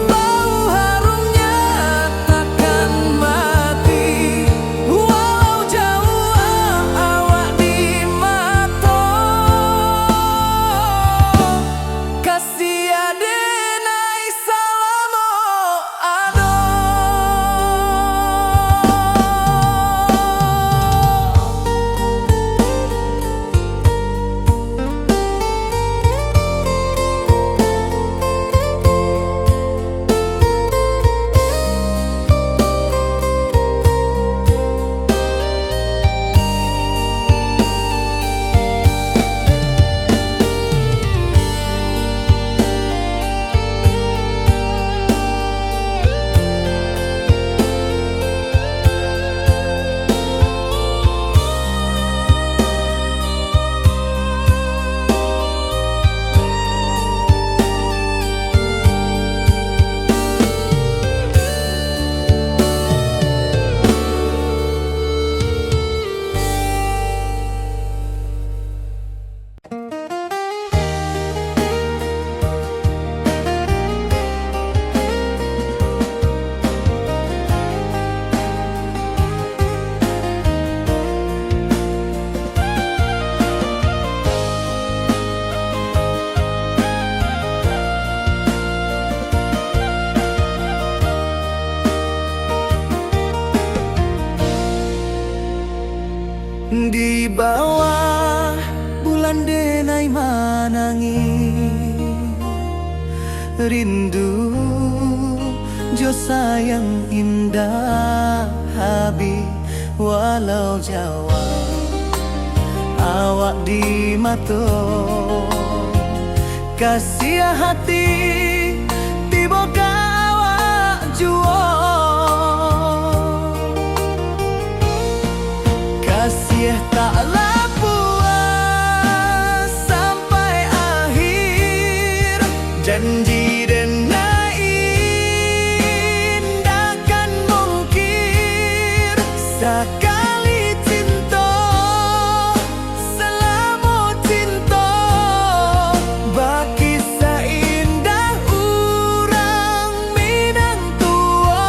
bau harumnya takkan mati. Walau jauh awak di mata, kasih adenai salamo ado. Di bawah bulan denai manangi, rindu jo sayang indah habi. Walau jauh awak di mata, kasih hati tiba ka awak jua, kasih taklah puas sampai akhir, janji dan indahkan mungkir sekali cinta selama cinta baki seindah urang Minang tua.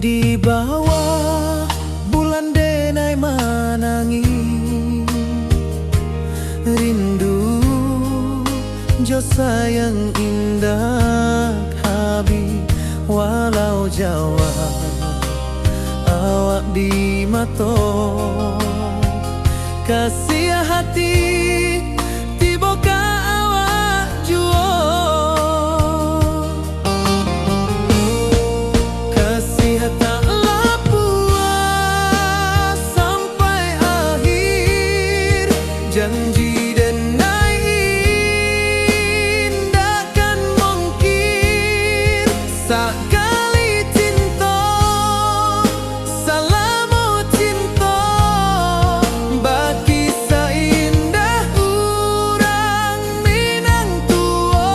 Di bawah bulan denai manangi rindu jo sayang indah habi walau jawa awak di mato kasih hati tiba ka awak jua, kasih taklah puas sampai akhir, janji dan indahkan mungkir sekali cinta selama cinta baki seindah urang Minang tua,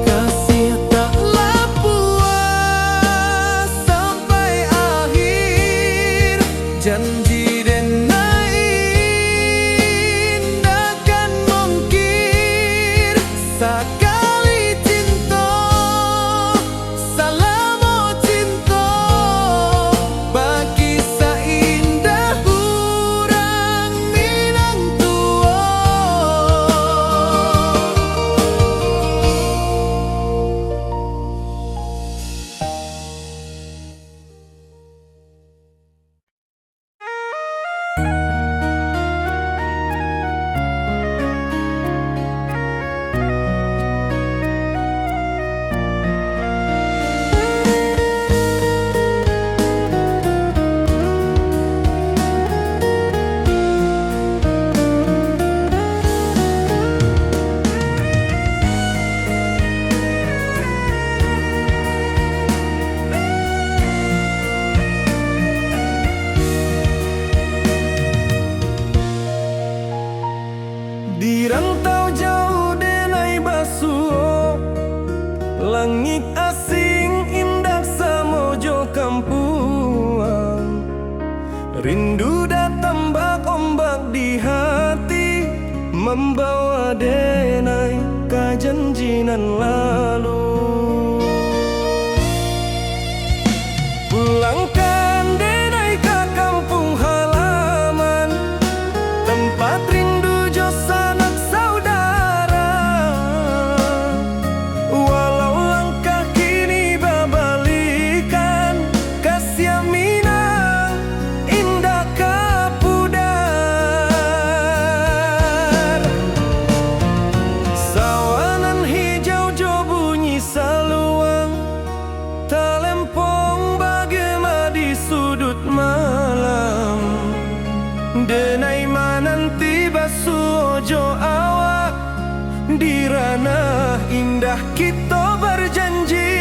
kasih taklah puas sampai akhir, janji dan indahkan mungkir sekali cinta selama cinta baki seindah urang Minang tua. Di rantau jauh denai basuh langit asing indah samojo kampuang, rindu datang bak ombak di hati membawa denai ke janjinan lalu. Pulangkan denai ke kampung halaman, tempat rindu jo sanak saudara. Walau langkah kini babalikan, kasih Minang indah kapudar. Sawanan hijau jo bunyi saluang, talempong bagema di sudut malam. Denai mananti basuh ojo awak, di ranah indah kita berjanji.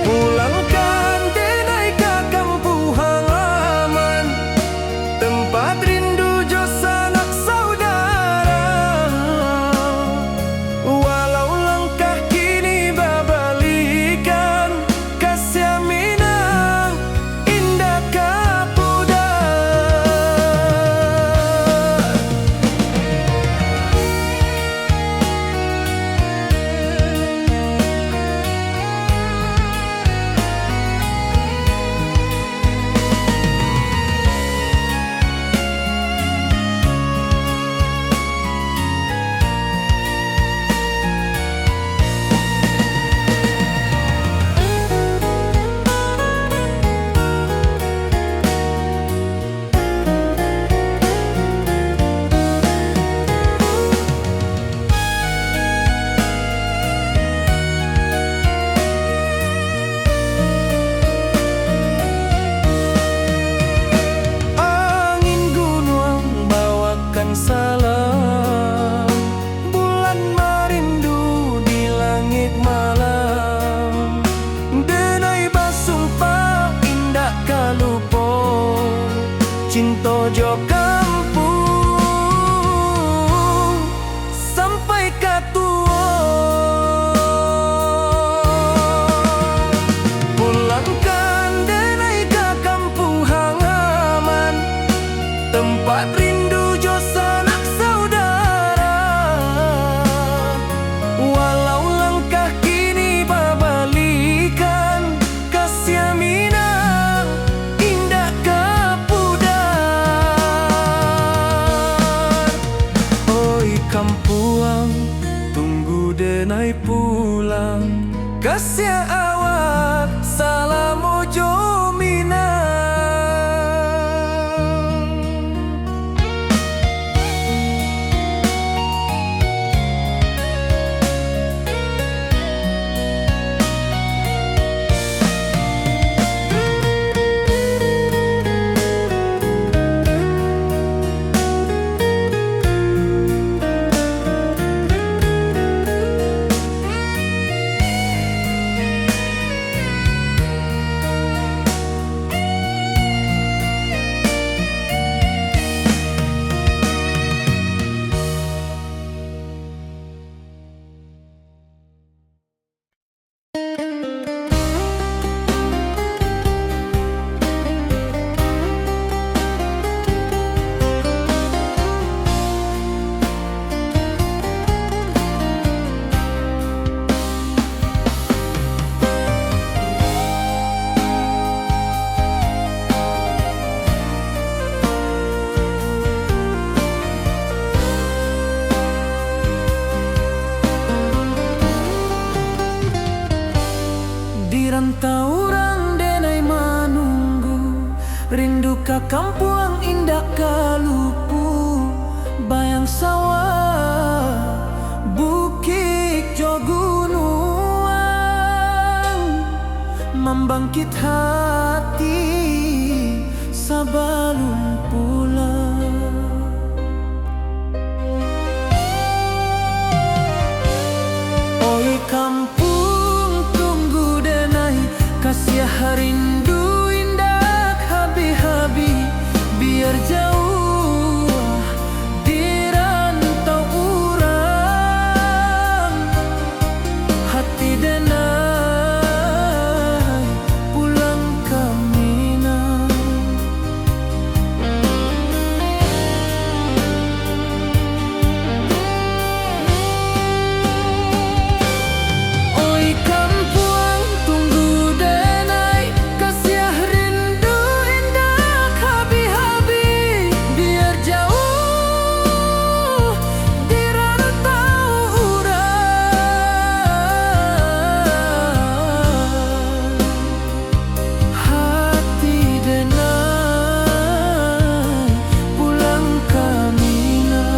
Pulangkan denai ke kampung halaman, tempat rindu jo sanak saudara. Walau langkah kini babalikan, kasih Minang indah rindu ka kampung indah kalupu, bayang sawah, bukit jo gunung, membangkit hati sebelum pulang. Oi kampung tunggu denai, kasih rindu indah habi-habi, biar jauh di rantau urang, hati denai pulang ke Minang. Oi kampung tunggu denai, kasih rindu indah habi-habi, biar jauh di rantau urang, hati denai pulang ke Minang.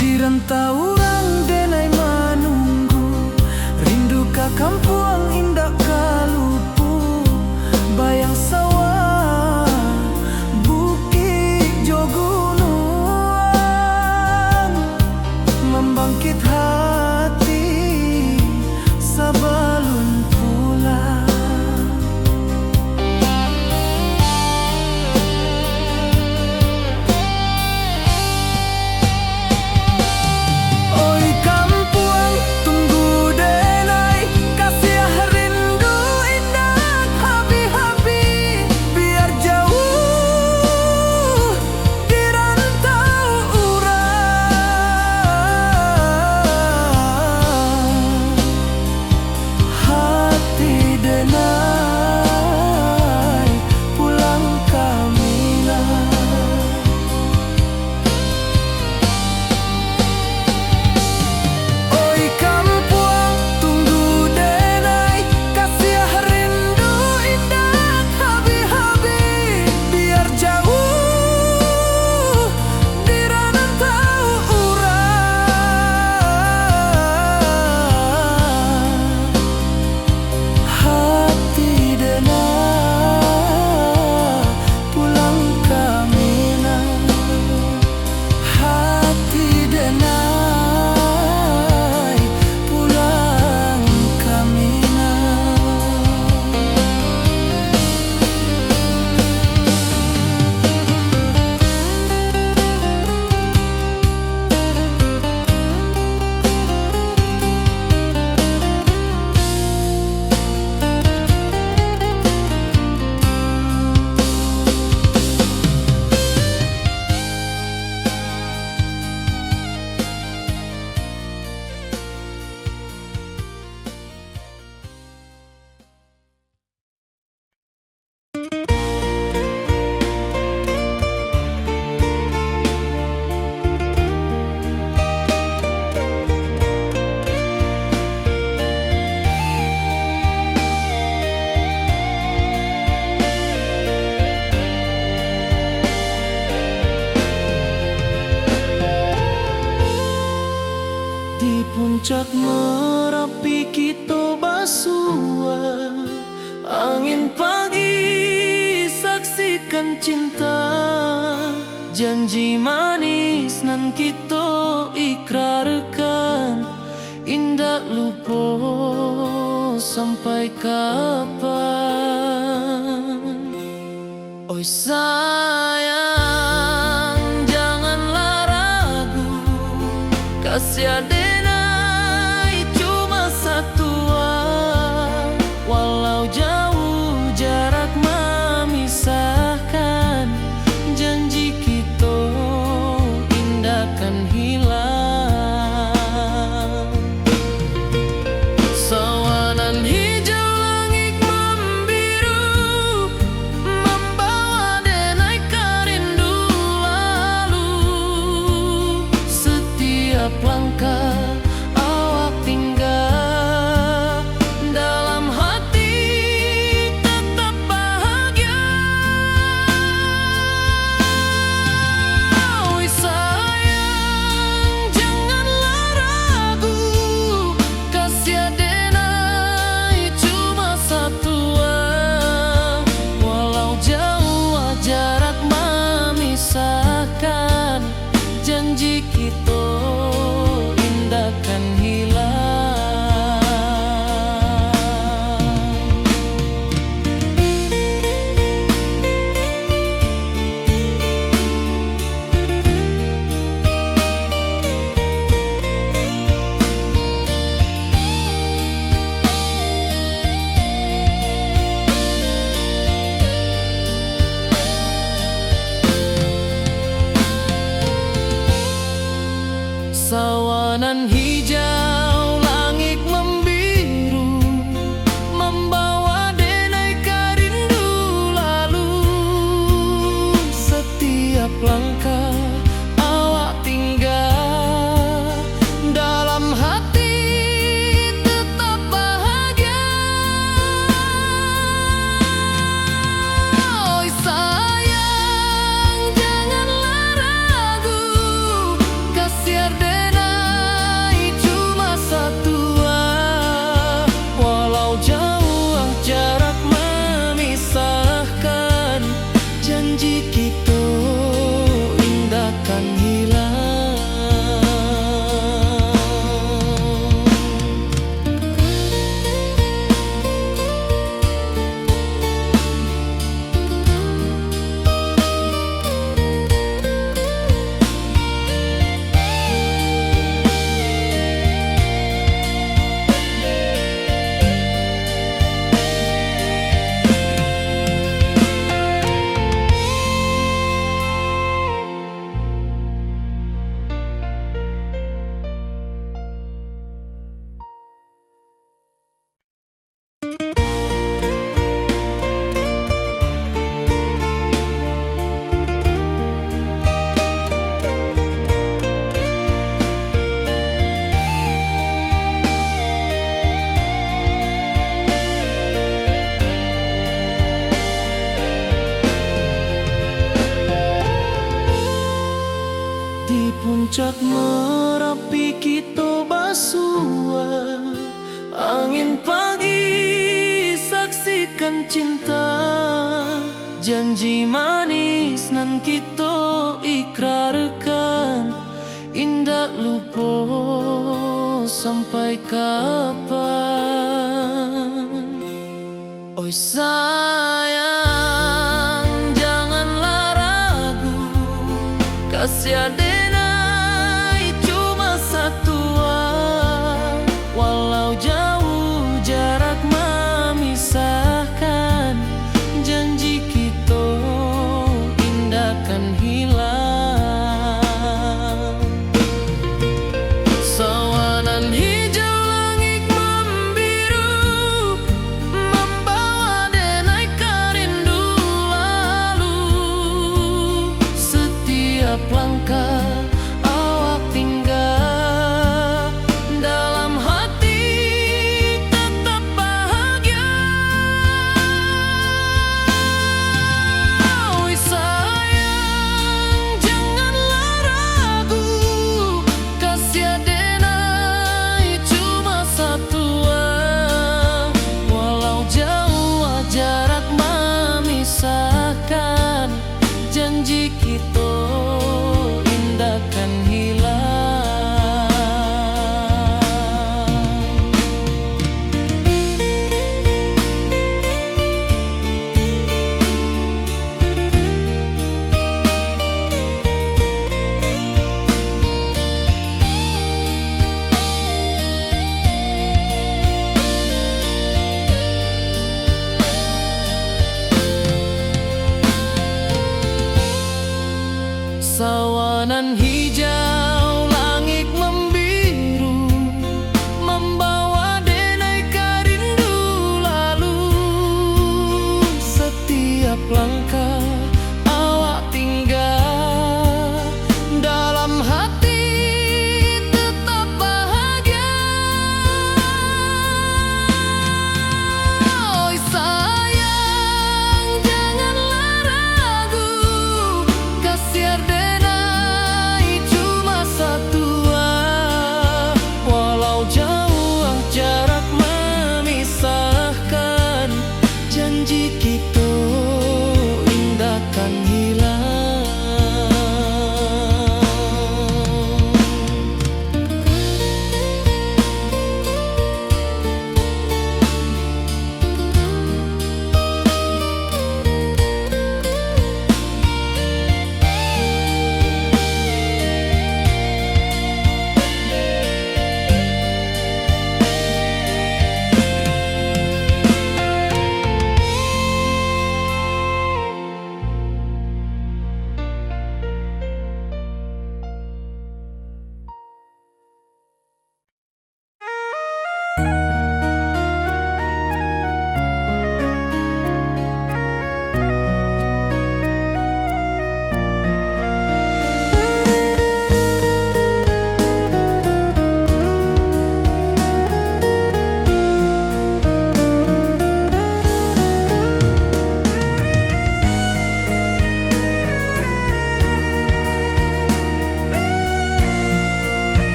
Di rantau urang denai menunggu, rindu ka kampung indah kalupu, bayang sawah, bukit jo gunung, membangkit hati sebelum pulang. Oi kampung tunggu denai, kasih rindu indah habi-habi, biar jauh di rantau urang, hati denai pulang ke Minang. Oi kampung tunggu denai, kasih rindu indah habi-habi, biar jauh di rantau urang, hati denai pulang ke Minang, hati denai pulang ke Minang. Di puncak Merapi kita basua, angin pagi saksikan cinta, janji manis nan kita ikrarkan, indah lupa sampai kapan. Oi sayang janganlah ragu, kasih denai cuma satu langkah awak tinggal, dalam hati tetap bahagia. Oi sayang, janganlah ragu, kasih denai cuma satu. Walau jauh jarak memisahkan, janji kita indahkan hilang. Sawanan hijau, langit membiru, membawa denai rindu lalu. Setiap langkah awak tinggal, dalam hati tetap bahagia. Oi sayang, janganlah ragu, kasih denai cuma satu. Walau jauh jarak memisahkan, janji kita indahkan hilang. Di puncak Merapi kita basua, angin pagi saksikan cinta. Janji manis nan kita ikrarkan, indah lupa sampai kapan. Oi sayang, janganlah ragu, kasih denai cuma satu. Walau jauh jarak memisahkan, janji kita indahkan hilang. Sawanan hijau, langit membiru, membawa denai rindu lalu. Setiap langkah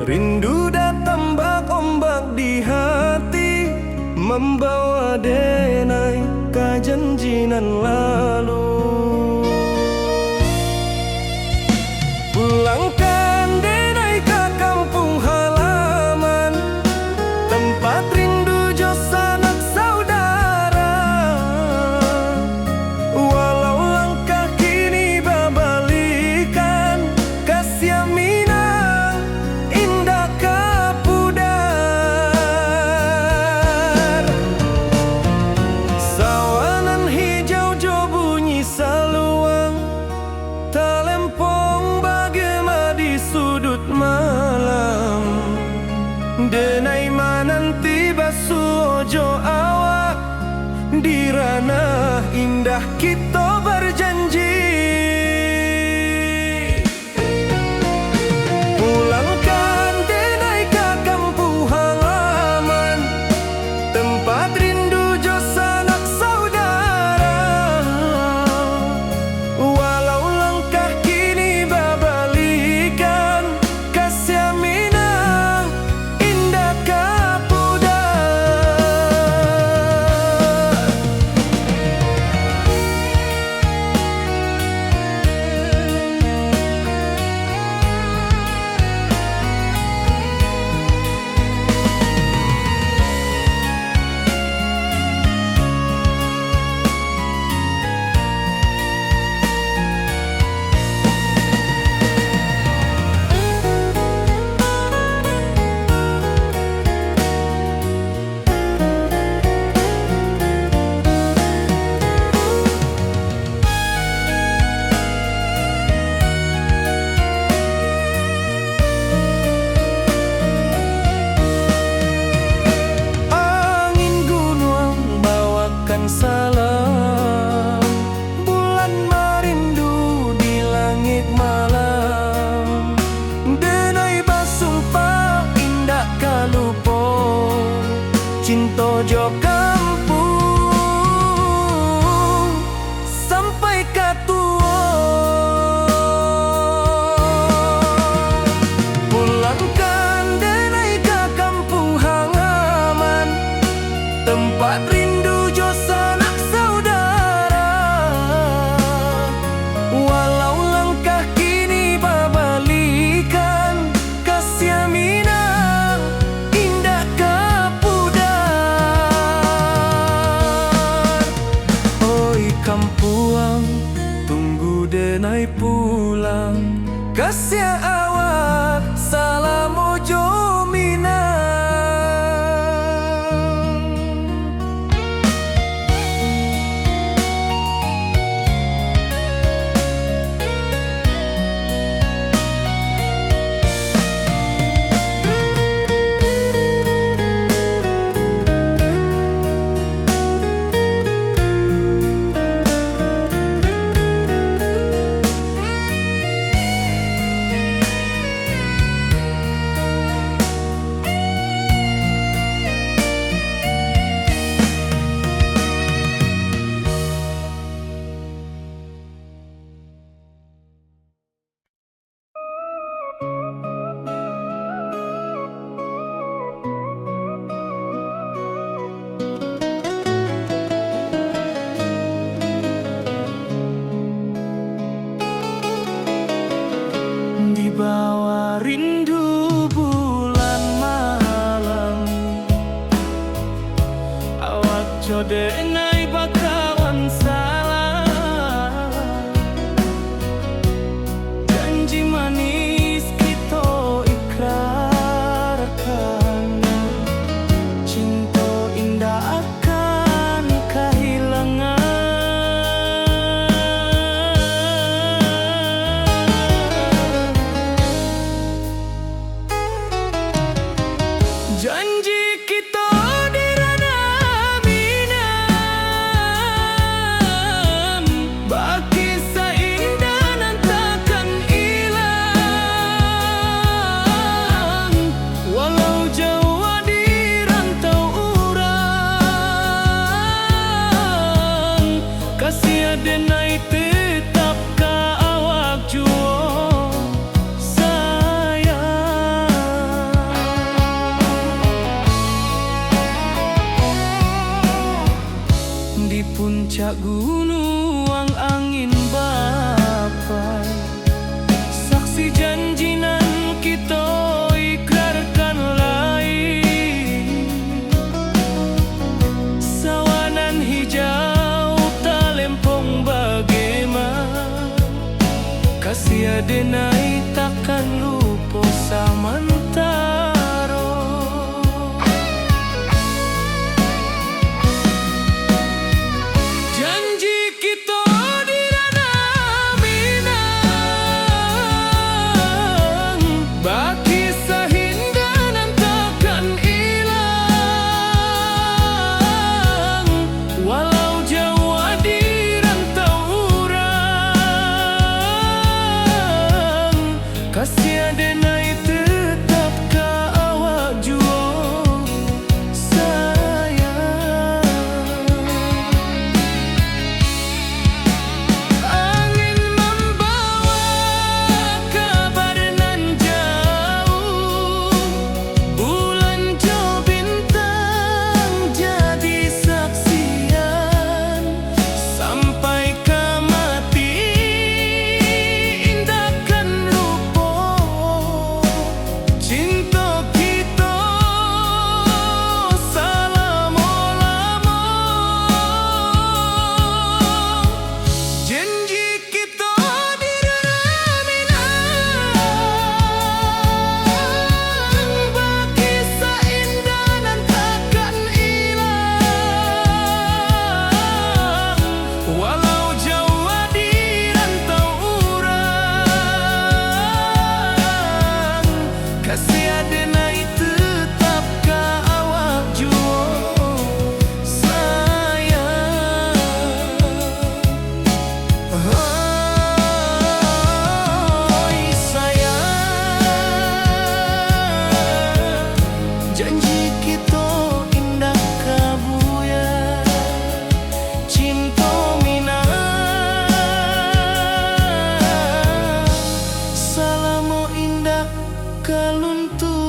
Rindu datang ombak di hati, membawa denai ke janjinan lalu. Pulangkan denai ke kampung halaman, tempat rindu jo sanak saudara. Walau langkah kini babalikan, kasih Minang indah kapudar. Sawanan hijau jo bunyi saluang, talempong bagema di sudut malam. Denai mananti basuh ojo awak, di ranah indah kita berjanji. Pulangkan denai ke kampung halaman, tempat rindu jo sanak saudara. Walau langkah kini babalikan, kasih Minang indah kapudar. Angin gunung bawakan salam, bulan merindu di langit malam. Denai basumpah indah kalupo, cinta jo kampung sampai katua. Pulangkan denai ke kampung halaman, tempat rindu jo sanak saudara. Walau langkah kini babalikan, kasih Minang indah kapudar. Oi kampuang, tunggu denai pulang, kasih awak salam ojo Minang. Di bawah rindu bulan malam, awak jo denai bakawan salam. Janji manis kita ikrarkan, cinta indah akan kehilangan. Janji kita di ranah Minang, baki seindah nan takkan hilang. Walau jauh di rantau urang, kasih denai tetap ka awak juo sayang. kaluntu